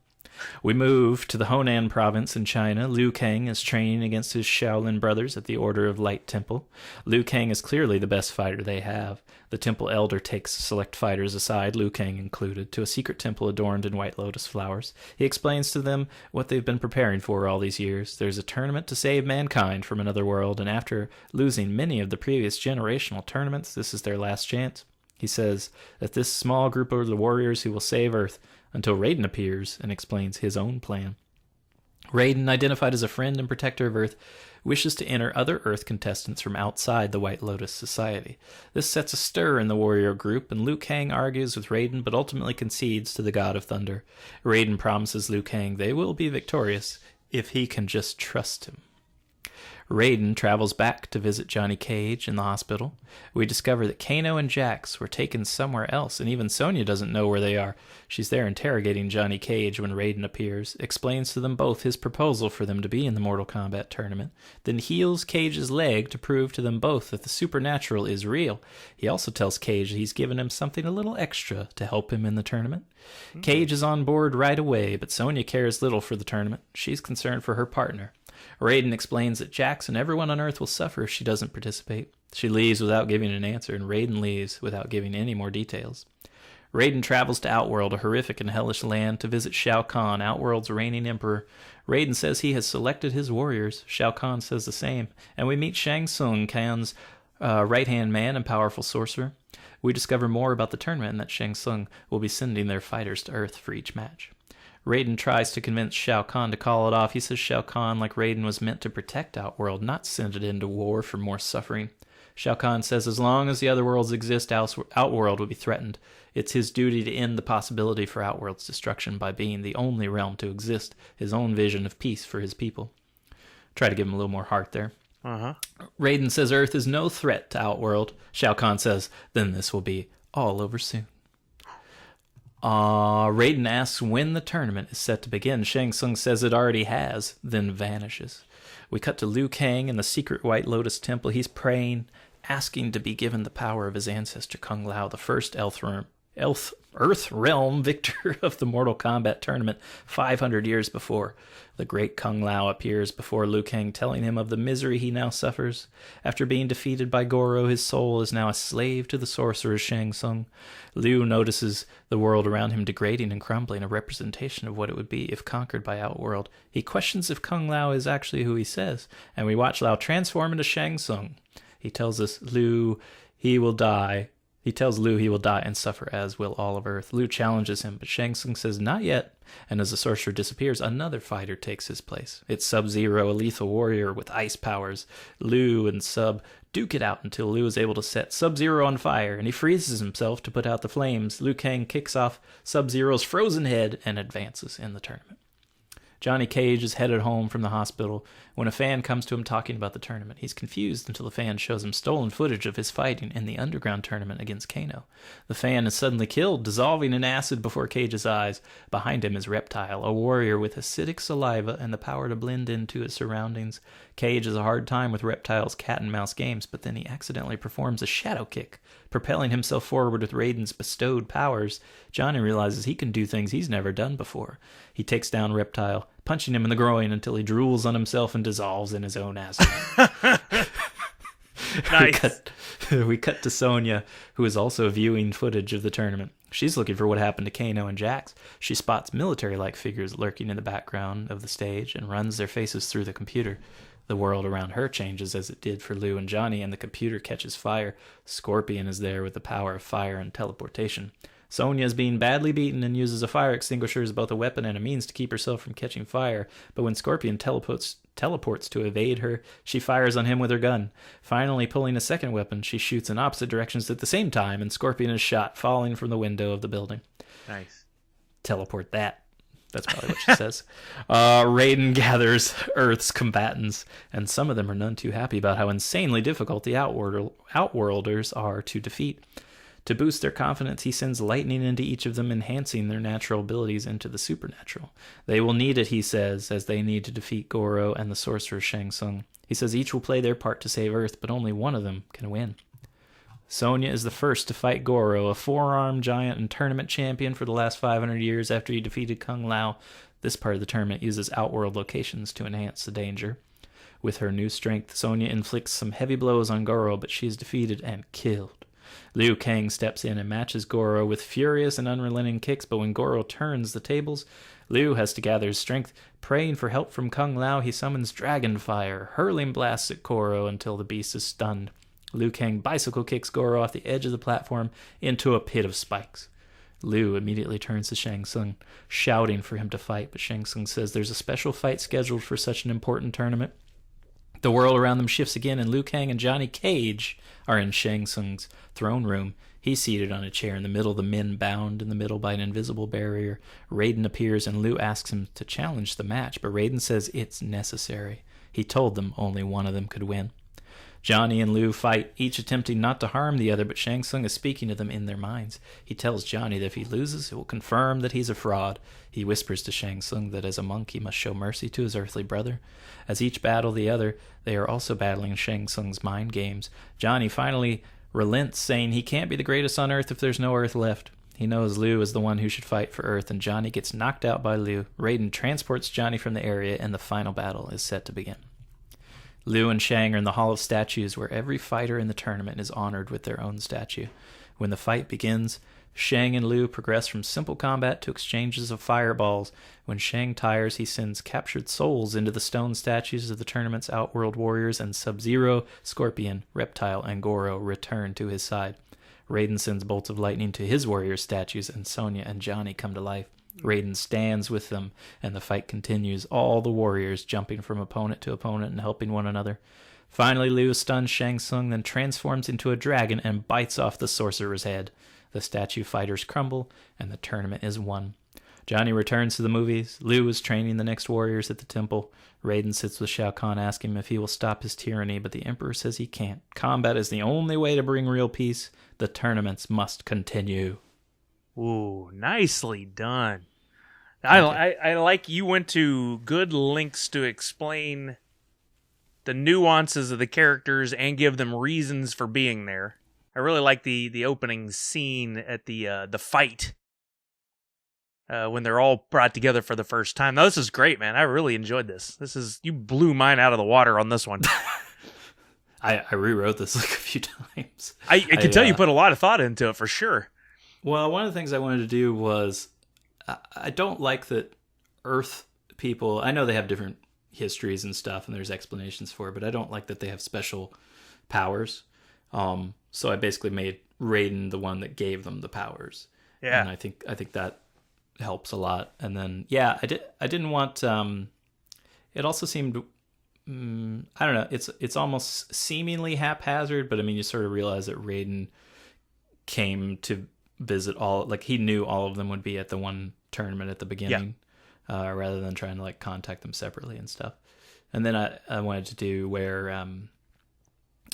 We move to the Honan province in China. Liu Kang is training against his Shaolin brothers at the Order of Light Temple. Liu Kang is clearly the best fighter they have. The temple elder takes select fighters aside, Liu Kang included, to a secret temple adorned in white lotus flowers. He explains to them what they've been preparing for all these years. There's a tournament to save mankind from another world, and after losing many of the previous generational tournaments, this is their last chance. He says that this small group are the warriors who will save Earth, until Raiden appears and explains his own plan. Raiden, identified as a friend and protector of Earth, wishes to enter other Earth contestants from outside the White Lotus Society. This sets a stir in the warrior group, and Liu Kang argues with Raiden but ultimately concedes to the God of Thunder. Raiden promises Liu Kang they will be victorious if he can just trust him. Raiden travels back to visit Johnny Cage in the hospital. We discover that Kano and Jax were taken somewhere else, and even Sonya doesn't know where they are. She's there interrogating Johnny Cage when Raiden appears, explains to them both his proposal for them to be in the Mortal Kombat tournament, then heals Cage's leg to prove to them both that the supernatural is real. He also tells Cage that he's given him something a little extra to help him in the tournament. Cage is on board right away, but Sonya cares little for the tournament. She's concerned for her partner. Raiden explains that Jax and everyone on Earth will suffer if she doesn't participate. She leaves without giving an answer, and Raiden leaves without giving any more details. Raiden travels to Outworld, a horrific and hellish land, to visit Shao Kahn, Outworld's reigning emperor. Raiden says he has selected his warriors. Shao Kahn says the same, and we meet Shang Tsung, Kahn's right-hand man and powerful sorcerer. We discover more about the tournament and that Shang Tsung will be sending their fighters to Earth for each match. Raiden tries to convince Shao Kahn to call it off. He says Shao Kahn, like Raiden, was meant to protect Outworld, not send it into war for more suffering. Shao Kahn says as long as the other worlds exist, Outworld will be threatened. It's his duty to end the possibility for Outworld's destruction by being the only realm to exist, his own vision of peace for his people. Try to give him a little more heart there. Raiden says Earth is no threat to Outworld. Shao Kahn says, then this will be all over soon. Raiden asks when the tournament is set to begin. Shang Tsung says it already has, then vanishes. We cut to Liu Kang in the secret White Lotus Temple. He's praying, asking to be given the power of his ancestor Kung Lao, the first Earth Realm victor of the Mortal Kombat tournament 500 years before. The great Kung Lao appears before Liu Kang, telling him of the misery he now suffers. After being defeated by Goro, his soul is now a slave to the sorcerer Shang Tsung. Liu notices the world around him degrading and crumbling, a representation of what it would be if conquered by Outworld. He questions if Kung Lao is actually who he says, and we watch Lao transform into Shang Tsung. He tells Liu he will die and suffer, as will all of Earth. Liu challenges him, but Shang Tsung says not yet, and as the sorcerer disappears, another fighter takes his place. It's Sub-Zero, a lethal warrior with ice powers. Liu and Sub duke it out until Liu is able to set Sub-Zero on fire, and he freezes himself to put out the flames. Liu Kang kicks off Sub-Zero's frozen head and advances in the tournament. Johnny Cage is headed home from the hospital when a fan comes to him talking about the tournament. He's confused until the fan shows him stolen footage of his fighting in the underground tournament against Kano. The fan is suddenly killed, dissolving in acid before Cage's eyes. Behind him is Reptile, a warrior with acidic saliva and the power to blend into his surroundings. Cage has a hard time with Reptile's cat-and-mouse games, but then he accidentally performs a shadow kick, propelling himself forward with Raiden's bestowed powers. Johnny realizes he can do things he's never done before. He takes down Reptile, punching him in the groin until he drools on himself and dissolves in his own acid. Nice. We cut to Sonya, who is also viewing footage of the tournament. She's looking for what happened to Kano and Jax. She spots military-like figures lurking in the background of the stage and runs their faces through the computer. The world around her changes as it did for Liu and Johnny, and the computer catches fire. Scorpion is there with the power of fire and teleportation. Sonya is being badly beaten and uses a fire extinguisher as both a weapon and a means to keep herself from catching fire, but when Scorpion teleports to evade her, she fires on him with her gun. Finally, pulling a second weapon, she shoots in opposite directions at the same time, and Scorpion is shot, falling from the window of the building. Nice. Teleport that. That's probably what she says. Raiden gathers Earth's combatants, and some of them are none too happy about how insanely difficult the Outworlders are to defeat. To boost their confidence, he sends lightning into each of them, enhancing their natural abilities into the supernatural. They will need it, he says, as they need to defeat Goro and the sorcerer Shang Tsung. He says each will play their part to save Earth, but only one of them can win. Sonya is the first to fight Goro, a four-armed giant and tournament champion for the last 500 years after he defeated Kung Lao. This part of the tournament uses Outworld locations to enhance the danger. With her new strength, Sonya inflicts some heavy blows on Goro, but she is defeated and killed. Liu Kang steps in and matches Goro with furious and unrelenting kicks, but when Goro turns the tables, Liu has to gather his strength. Praying for help from Kung Lao, he summons Dragon Fire, hurling blasts at Goro until the beast is stunned. Liu Kang bicycle kicks Goro off the edge of the platform into a pit of spikes. Liu immediately turns to Shang Tsung, shouting for him to fight, but Shang Tsung says there's a special fight scheduled for such an important tournament. The world around them shifts again, and Liu Kang and Johnny Cage are in Shang Tsung's throne room. He's seated on a chair in the middle, the men bound in the middle by an invisible barrier. Raiden appears, and Liu asks him to challenge the match, but Raiden says it's necessary. He told them only one of them could win. Johnny and Liu fight, each attempting not to harm the other, but Shang Tsung is speaking to them in their minds. He tells Johnny that if he loses, it will confirm that he's a fraud. He whispers to Shang Tsung that as a monk he must show mercy to his earthly brother. As each battle the other, they are also battling Shang Tsung's mind games. Johnny finally relents, saying he can't be the greatest on Earth if there's no Earth left. He knows Liu is the one who should fight for Earth, and Johnny gets knocked out by Liu. Raiden transports Johnny from the area, and the final battle is set to begin. Liu and Shang are in the Hall of Statues, where every fighter in the tournament is honored with their own statue. When the fight begins, Shang and Liu progress from simple combat to exchanges of fireballs. When Shang tires, he sends captured souls into the stone statues of the tournament's Outworld warriors, and Sub-Zero, Scorpion, Reptile, and Goro return to his side. Raiden sends bolts of lightning to his warrior statues, and Sonya and Johnny come to life. Raiden stands with them, and the fight continues, all the warriors jumping from opponent to opponent and helping one another. Finally, Liu stuns Shang Tsung, then transforms into a dragon and bites off the sorcerer's head. The statue fighters crumble, and the tournament is won. Johnny returns to the movies. Liu is training the next warriors at the temple. Raiden sits with Shao Kahn, asking him if he will stop his tyranny, but the Emperor says he can't. Combat is the only way to bring real peace. The tournaments must continue. Ooh, nicely done. I like you went to good lengths to explain the nuances of the characters and give them reasons for being there. I really like the opening scene at the fight when they're all brought together for the first time. Now, this is great, man. I really enjoyed this. You blew mine out of the water on this one. I rewrote this like a few times. I can tell you put a lot of thought into it for sure. Well, one of the things I wanted to do was, I don't like that Earth people, I know they have different histories and stuff, and there's explanations for it, but I don't like that they have special powers. So I basically made Raiden the one that gave them the powers. Yeah. And I think that helps a lot. And then, yeah, I didn't want, it also seemed, I don't know, it's almost seemingly haphazard, but I mean, you sort of realize that Raiden came to visit all, like he knew all of them would be at the one tournament at the beginning. rather than trying to like contact them separately and stuff. And then I wanted to do where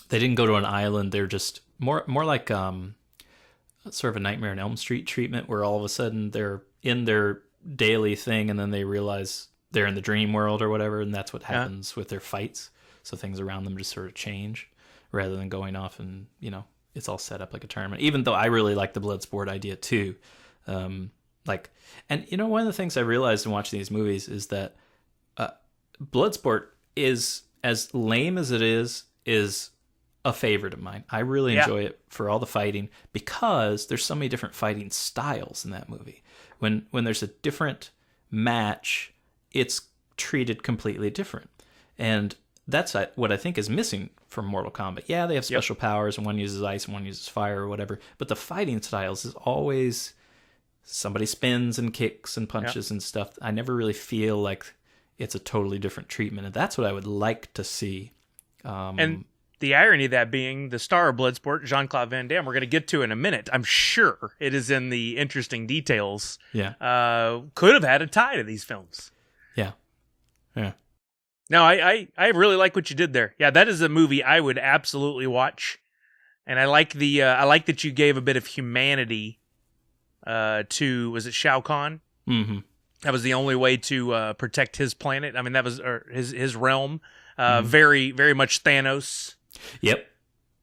they didn't go to an island. They're just more like sort of a Nightmare on Elm Street treatment, where all of a sudden they're in their daily thing and then they realize they're in the dream world or whatever, and that's what happens with their fights. So things around them just sort of change rather than going off and, you know, it's all set up like a tournament. Even though I really like the Bloodsport idea too. And you know, one of the things I realized in watching these movies is that Bloodsport is, as lame as it is a favorite of mine. I really enjoy it for all the fighting, because there's so many different fighting styles in that movie. When there's a different match, it's treated completely different. And that's what I think is missing from Mortal Kombat. Yeah, they have special powers, and one uses ice and one uses fire or whatever, but the fighting styles is always somebody spins and kicks and punches and stuff. I never really feel like it's a totally different treatment, and that's what I would like to see. And the irony of that being the star of Bloodsport, Jean-Claude Van Damme, we're going to get to in a minute. I'm sure it is in the interesting details. Yeah. Could have had a tie to these films. Yeah. Yeah. No, I really like what you did there. Yeah, that is a movie I would absolutely watch. And I like I like that you gave a bit of humanity to, was it Shao Kahn? Mm-hmm. That was the only way to protect his planet. I mean, that was his realm. Very, very much Thanos. Yep.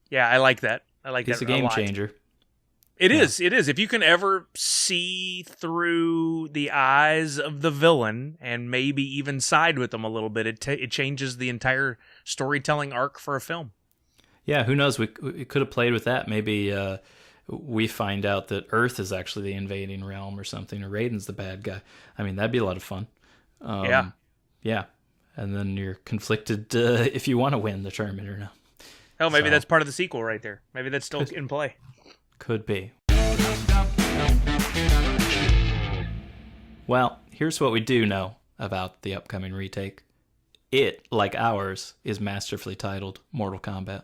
Yeah, I like that. I like that. He's a game changer. It is. If you can ever see through the eyes of the villain and maybe even side with them a little bit, it changes the entire storytelling arc for a film. Yeah, who knows? We could have played with that. Maybe we find out that Earth is actually the invading realm or something, or Raiden's the bad guy. I mean, that'd be a lot of fun. Yeah. And then you're conflicted if you want to win the tournament or not. Oh, maybe that's part of the sequel right there. Maybe that's still in play. Could be. Well, here's what we do know about the upcoming retake. It, like ours, is masterfully titled Mortal Kombat.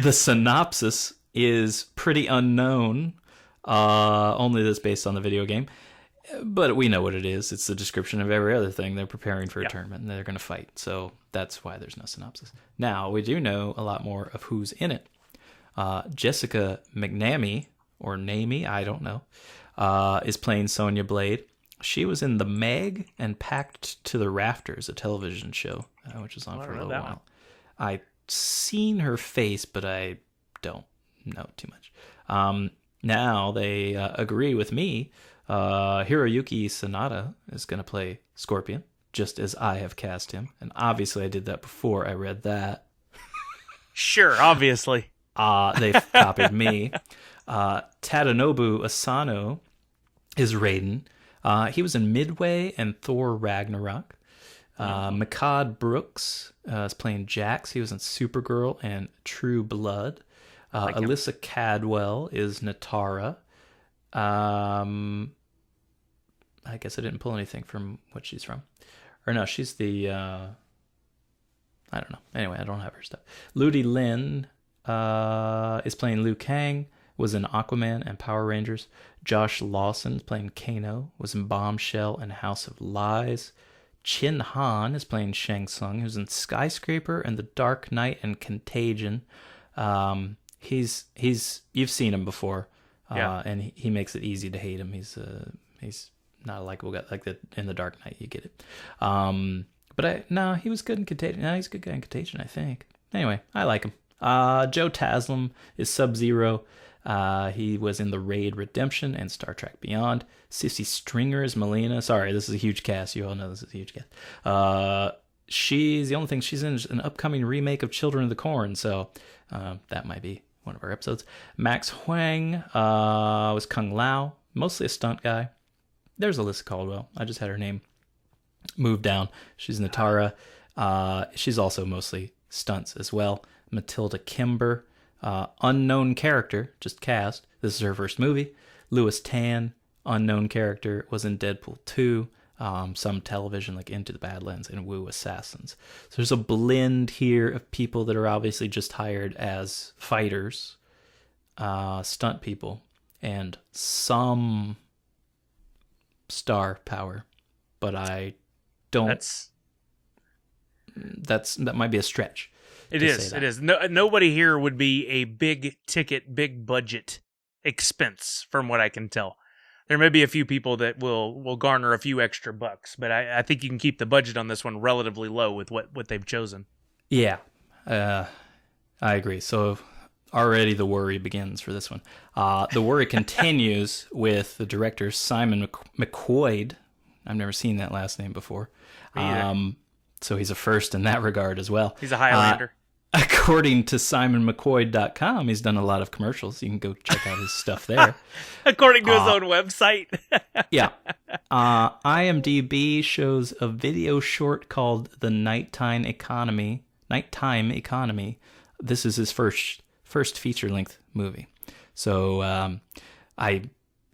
The synopsis is pretty unknown, only that's based on the video game. But we know what it is. It's the description of every other thing. They're preparing for a tournament, and they're going to fight. So that's why there's no synopsis. Now, we do know a lot more of who's in it. Jessica McNamee, or Namie, I don't know, is playing Sonya Blade. She was in The Meg and Packed to the Rafters, a television show, which was on for a little while. I've seen her face, but I don't know too much. Now they agree with me. Hiroyuki Sanada is going to play Scorpion, just as I have cast him. And obviously I did that before I read that. Sure, obviously. They've copied me. Tadanobu Asano is Raiden. He was in Midway and Thor Ragnarok. Mikad Brooks is playing Jax. He was in Supergirl and True Blood. Alyssa Cadwell is Natara. I guess I didn't pull anything from what she's from. Or no, she's the... I don't know. Anyway, I don't have her stuff. Ludi Lin is playing Liu Kang, was in Aquaman and Power Rangers. Josh Lawson is playing Kano, was in Bombshell and House of Lies. Chin Han is playing Shang Tsung, who's in Skyscraper and The Dark Knight and Contagion. He's you've seen him before, and he makes it easy to hate him. He's not a likable guy like that in The Dark Knight. You get it. But he was good in Contagion. No, he's a good guy in Contagion, I think. Anyway, I like him. Joe Taslim is Sub-Zero. He was in The Raid Redemption and Star Trek Beyond. Sissy Stringer is Melina. Sorry, this is a huge cast. You all know this is a huge cast. The only thing she's in is an upcoming remake of Children of the Corn, so that might be one of our episodes. Max Huang was Kung Lao, mostly a stunt guy. There's Alyssa Caldwell. I just had her name moved down. She's Natara. She's also mostly stunts as well. Matilda Kimber, unknown character, just cast. This is her first movie. Louis Tan, unknown character, was in Deadpool 2, some television like Into the Badlands and Wu Assassins. So there's a blend here of people that are obviously just hired as fighters, stunt people, and some star power, but I don't. That might be a stretch. It is. Nobody here would be a big ticket, big budget expense, from what I can tell. There may be a few people that will garner a few extra bucks, but I think you can keep the budget on this one relatively low with what they've chosen. Yeah, I agree. So already the worry begins for this one. The worry continues with the director, Simon McQuoid. I've never seen that last name before. So he's a first in that regard as well. He's a Highlander. According to SimonMcCoy.com, he's done a lot of commercials. You can go check out his stuff there. According to his own website. Yeah. IMDb shows a video short called The Nighttime Economy. This is his first feature-length movie. So I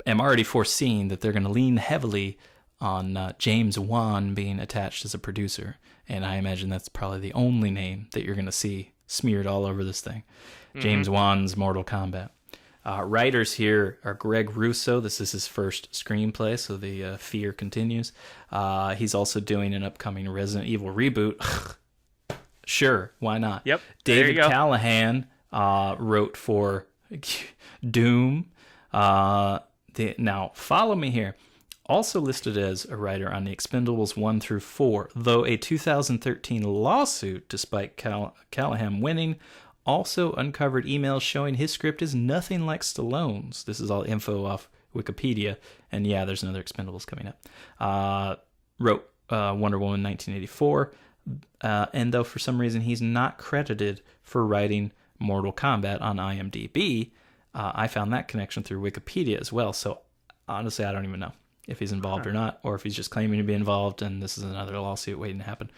am already foreseeing that they're going to lean heavily on James Wan being attached as a producer. And I imagine that's probably the only name that you're going to see smeared all over this thing. Mm-hmm. James Wan's Mortal Kombat. Writers here are Greg Russo. This is his first screenplay, so the fear continues. He's also doing an upcoming Resident Evil reboot. Sure, why not? Yep. David Callahan wrote for Doom. Now, follow me here. Also listed as a writer on the Expendables 1 through 4, though a 2013 lawsuit, despite Callahan winning, also uncovered emails showing his script is nothing like Stallone's. This is all info off Wikipedia, and yeah, there's another Expendables coming up. Wrote Wonder Woman 1984, and though for some reason he's not credited for writing Mortal Kombat on IMDb, I found that connection through Wikipedia as well, so honestly, I don't even know if he's involved or not, or if he's just claiming to be involved, and this is another lawsuit waiting to happen.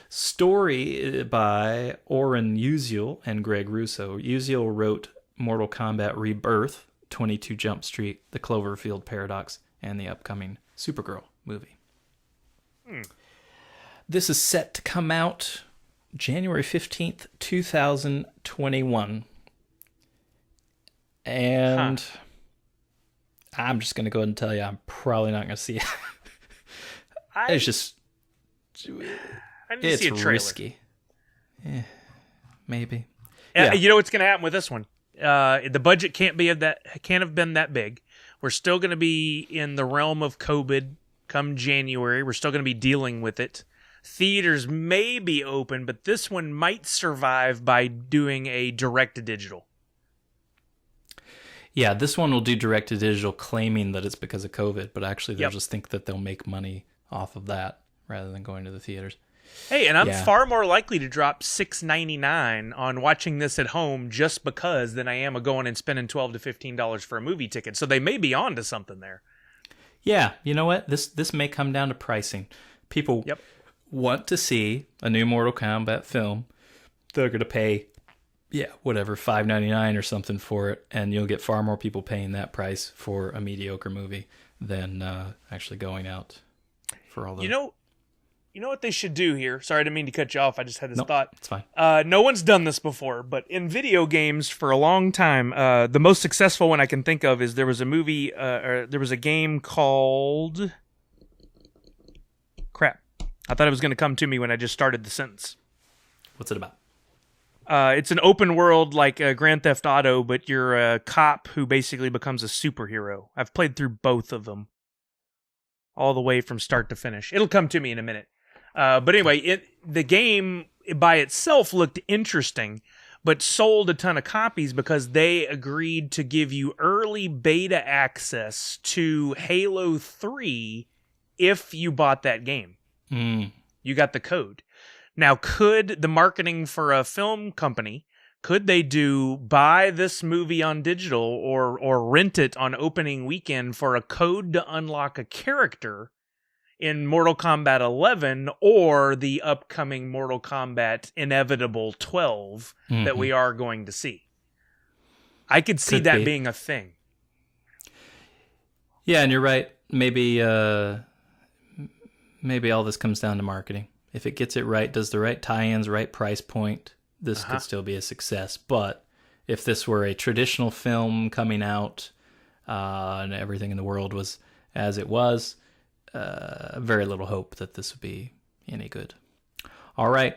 Story by Oren Uziel and Greg Russo. Uziel wrote Mortal Kombat Rebirth, 22 Jump Street, The Cloverfield Paradox, and the upcoming Supergirl movie. This is set to come out January 15th, 2021. And I'm just going to go ahead and tell you I'm probably not going to see it. It's just... I need to see a trailer. Risky. Maybe. Yeah. You know what's going to happen with this one? The budget can't have been that big. We're still going to be in the realm of COVID come January. We're still going to be dealing with it. Theaters may be open, but this one might survive by doing a direct-to-digital. Yeah, this one will do direct-to-digital claiming that it's because of COVID, but actually they'll just think that they'll make money off of that rather than going to the theaters. Hey, and I'm far more likely to drop $6.99 on watching this at home just because than I am going and spending $12 to $15 for a movie ticket. So they may be on to something there. Yeah, you know what? This may come down to pricing. People want to see a new Mortal Kombat film. They're going to pay... whatever, $5.99 or something for it, and you'll get far more people paying that price for a mediocre movie than actually going out for all the... You know what they should do here? Sorry, I didn't mean to cut you off. I just had this thought. It's fine. No one's done this before, but in video games for a long time, the most successful one I can think of is there was a movie, or there was a game called... Crap. I thought it was going to come to me when I just started the sentence. What's it about? It's an open world like Grand Theft Auto, but you're a cop who basically becomes a superhero. I've played through both of them, all the way from start to finish. It'll come to me in a minute. But anyway, the game by itself looked interesting, but sold a ton of copies because they agreed to give you early beta access to Halo 3 if you bought that game. You got the code. Now, could the marketing for a film company, could they do buy this movie on digital or rent it on opening weekend for a code to unlock a character in Mortal Kombat 11 or the upcoming Mortal Kombat Inevitable 12 that we are going to see? I could see that being a thing. Yeah, and you're right. Maybe all this comes down to marketing. If it gets it right, does the right tie-ins, right price point, this could still be a success. But if this were a traditional film coming out and everything in the world was as it was, very little hope that this would be any good. All right.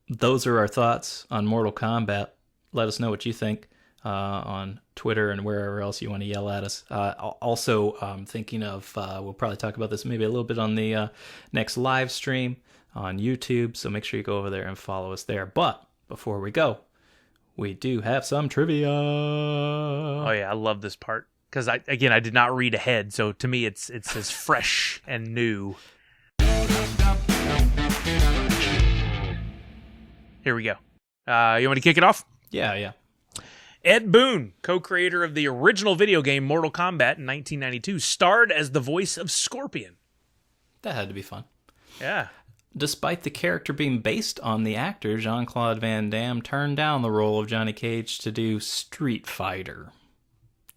Those are our thoughts on Mortal Kombat. Let us know what you think on Twitter and wherever else you want to yell at us. Also, thinking of, we'll probably talk about this maybe a little bit on the next live stream on YouTube, so make sure you go over there and follow us there. But before we go, we do have some trivia. Oh, yeah, I love this part. Because, I did not read ahead, so to me it's as fresh and new. Here we go. You want to kick it off? Yeah. Ed Boon, co-creator of the original video game Mortal Kombat in 1992, starred as the voice of Scorpion. That had to be fun. Yeah. Despite the character being based on the actor, Jean-Claude Van Damme turned down the role of Johnny Cage to do Street Fighter.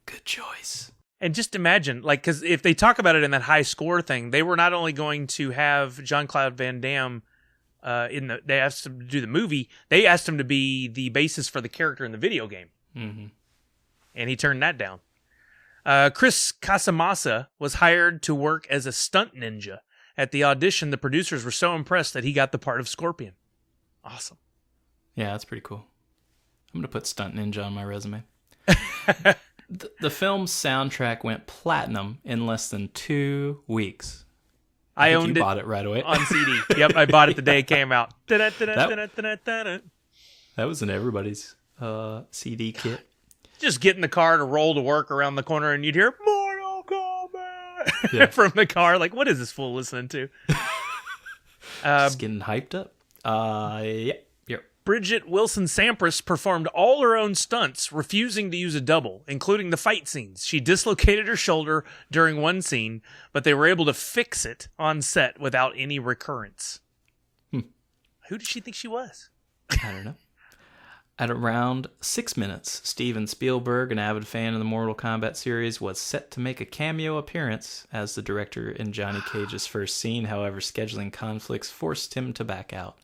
Good choice. And just imagine, because if they talk about it in that high score thing, they were not only going to have Jean-Claude Van Damme they asked him to do the movie, they asked him to be the basis for the character in the video game. Mm-hmm. And he turned that down. Chris Casamassa was hired to work as a stunt ninja. At the audition, the producers were so impressed that he got the part of Scorpion. Awesome. Yeah, that's pretty cool. I'm going to put stunt ninja on my resume. The film's soundtrack went platinum in less than 2 weeks. I owned you it. Bought it right away on CD. Yep, I bought it the day it came out. That was in everybody's CD kit. Just get in the car to roll to work around the corner, and you'd hear Mortal Kombat from the car. Like, what is this fool listening to? Just getting hyped up. Yep. Bridget Wilson Sampras performed all her own stunts, refusing to use a double, including the fight scenes. She dislocated her shoulder during one scene, but they were able to fix it on set without any recurrence. Who did she think she was? I don't know. At around 6 minutes, Steven Spielberg, an avid fan of the Mortal Kombat series, was set to make a cameo appearance as the director in Johnny Cage's first scene. However, scheduling conflicts forced him to back out.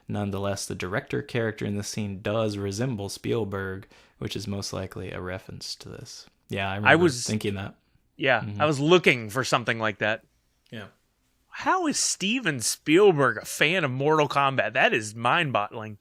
Nonetheless, the director character in the scene does resemble Spielberg, which is most likely a reference to this. Yeah, I was thinking that. Yeah, I was looking for something like that. Yeah. How is Steven Spielberg a fan of Mortal Kombat? That is mind-boggling.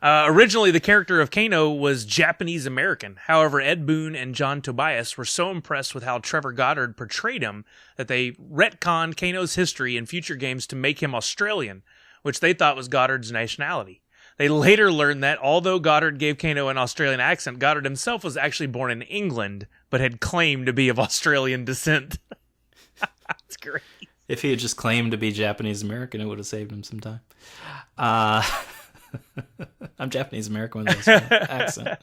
Originally, the character of Kano was Japanese-American. However, Ed Boon and John Tobias were so impressed with how Trevor Goddard portrayed him that they retconned Kano's history in future games to make him Australian, which they thought was Goddard's nationality. They later learned that although Goddard gave Kano an Australian accent, Goddard himself was actually born in England, but had claimed to be of Australian descent. That's great. If he had just claimed to be Japanese-American, it would have saved him some time. I'm Japanese-American with this accent.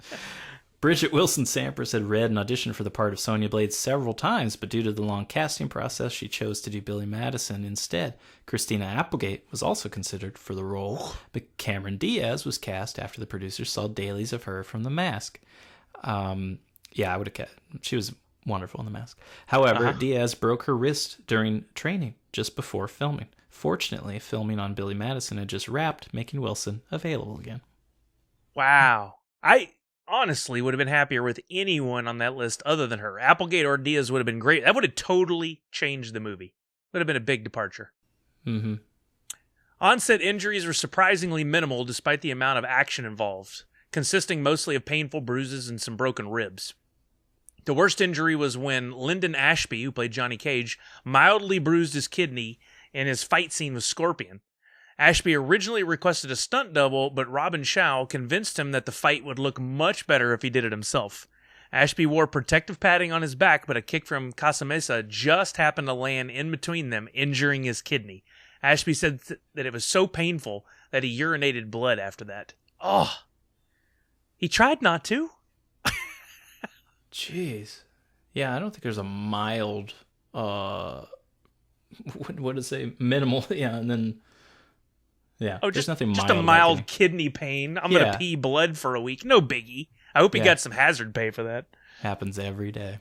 Bridget Wilson Sampras had read and auditioned for the part of Sonya Blade several times, but due to the long casting process, she chose to do Billy Madison instead. Christina Applegate was also considered for the role, but Cameron Diaz was cast after the producers saw dailies of her from The Mask. Yeah, I would have. She was wonderful in The Mask. However, Diaz broke her wrist during training just before filming. Fortunately, filming on Billy Madison had just wrapped, making Wilson available again. Wow. I honestly would have been happier with anyone on that list other than her. Applegate or Diaz would have been great. That would have totally changed the movie. Would have been a big departure. Mm-hmm. On-set injuries were surprisingly minimal despite the amount of action involved, consisting mostly of painful bruises and some broken ribs. The worst injury was when Lyndon Ashby, who played Johnny Cage, mildly bruised his kidney in his fight scene with Scorpion. Ashby originally requested a stunt double, but Robin Shaw convinced him that the fight would look much better if he did it himself. Ashby wore protective padding on his back, but a kick from Casamassa just happened to land in between them, injuring his kidney. Ashby said that it was so painful that he urinated blood after that. Oh, he tried not to. Jeez. Yeah, I don't think there's a mild, what to say, minimal, yeah, and then, yeah. Oh, there's nothing just mild a mild kidney pain. I'm going to pee blood for a week. No biggie. I hope he got some hazard pay for that. Happens every day.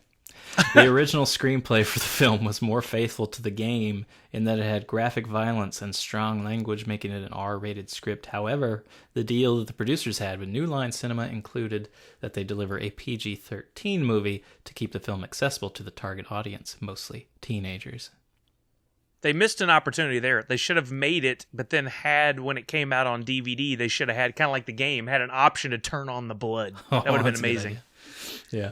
The original screenplay for the film was more faithful to the game in that it had graphic violence and strong language, making it an R-rated script. However, the deal that the producers had with New Line Cinema included that they deliver a PG-13 movie to keep the film accessible to the target audience, mostly teenagers. They missed an opportunity there. They should have made it, but then when it came out on DVD, they should have had, kind of like the game, had an option to turn on the blood. That would have been amazing. Yeah.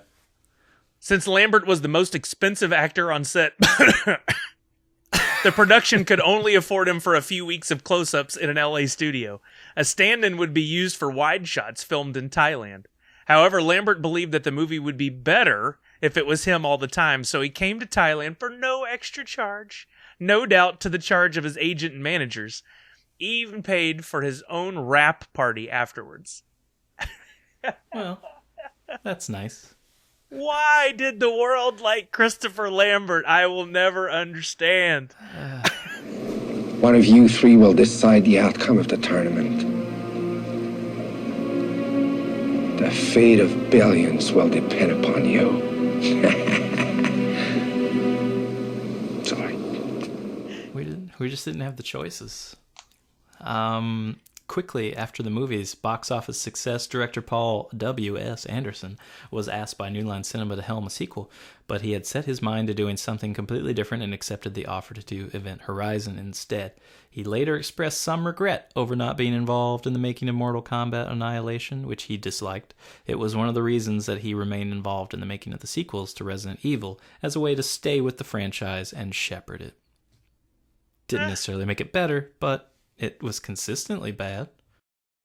Since Lambert was the most expensive actor on set, the production could only afford him for a few weeks of close-ups in an LA studio. A stand-in would be used for wide shots filmed in Thailand. However, Lambert believed that the movie would be better if it was him all the time, so he came to Thailand for no extra charge, no doubt to the charge of his agent and managers, even paid for his own rap party afterwards. Well, that's nice. Why did the world like Christopher Lambert? I will never understand. One of you three will decide the outcome of the tournament. The fate of billions will depend upon you. Sorry. We just didn't have the choices. Quickly after the movie's box office success, director Paul W.S. Anderson was asked by New Line Cinema to helm a sequel, but he had set his mind to doing something completely different and accepted the offer to do Event Horizon instead. He later expressed some regret over not being involved in the making of Mortal Kombat Annihilation, which he disliked. It was one of the reasons that he remained involved in the making of the sequels to Resident Evil as a way to stay with the franchise and shepherd it. Didn't necessarily make it better, but it was consistently bad.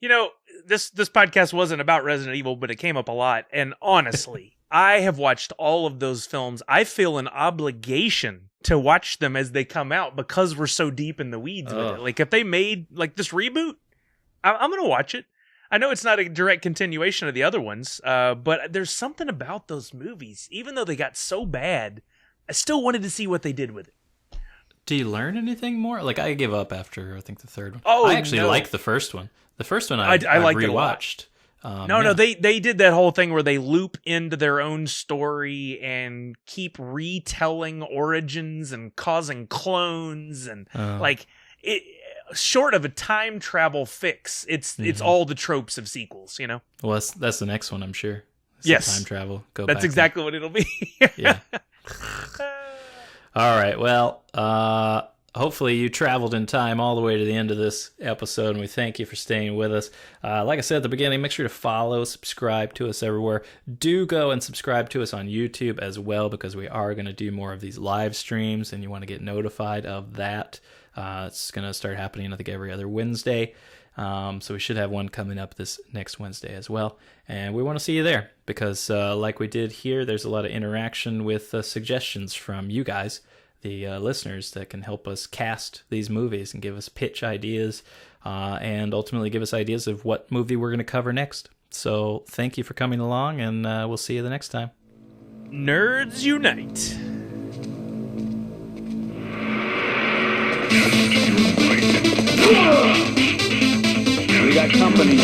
You know, this podcast wasn't about Resident Evil, but it came up a lot. And honestly, I have watched all of those films. I feel an obligation to watch them as they come out because we're so deep in the weeds with it. Like, if they made like this reboot, I'm going to watch it. I know it's not a direct continuation of the other ones, but there's something about those movies. Even though they got so bad, I still wanted to see what they did with it. Do you learn anything more? Like, I gave up after, I think, the third one. Oh, I actually liked the first one. The first one I liked rewatched. No, they did that whole thing where they loop into their own story and keep retelling origins and causing clones and it. Short of a time travel fix, it's all the tropes of sequels, you know. Well, that's the next one, I'm sure. Yes, time travel. That's exactly what it'll be. Yeah. All right. Well, hopefully you traveled in time all the way to the end of this episode, and we thank you for staying with us. Like I said at the beginning, make sure to follow, subscribe to us everywhere. Do go and subscribe to us on YouTube as well, because we are going to do more of these live streams, and you want to get notified of that. It's going to start happening, I think, every other Wednesday. So we should have one coming up this next Wednesday as well. And we want to see you there because like we did here, there's a lot of interaction with suggestions from you guys, the listeners, that can help us cast these movies and give us pitch ideas and ultimately give us ideas of what movie we're going to cover next. So thank you for coming along, and we'll see you the next time. Nerds Unite. We got company.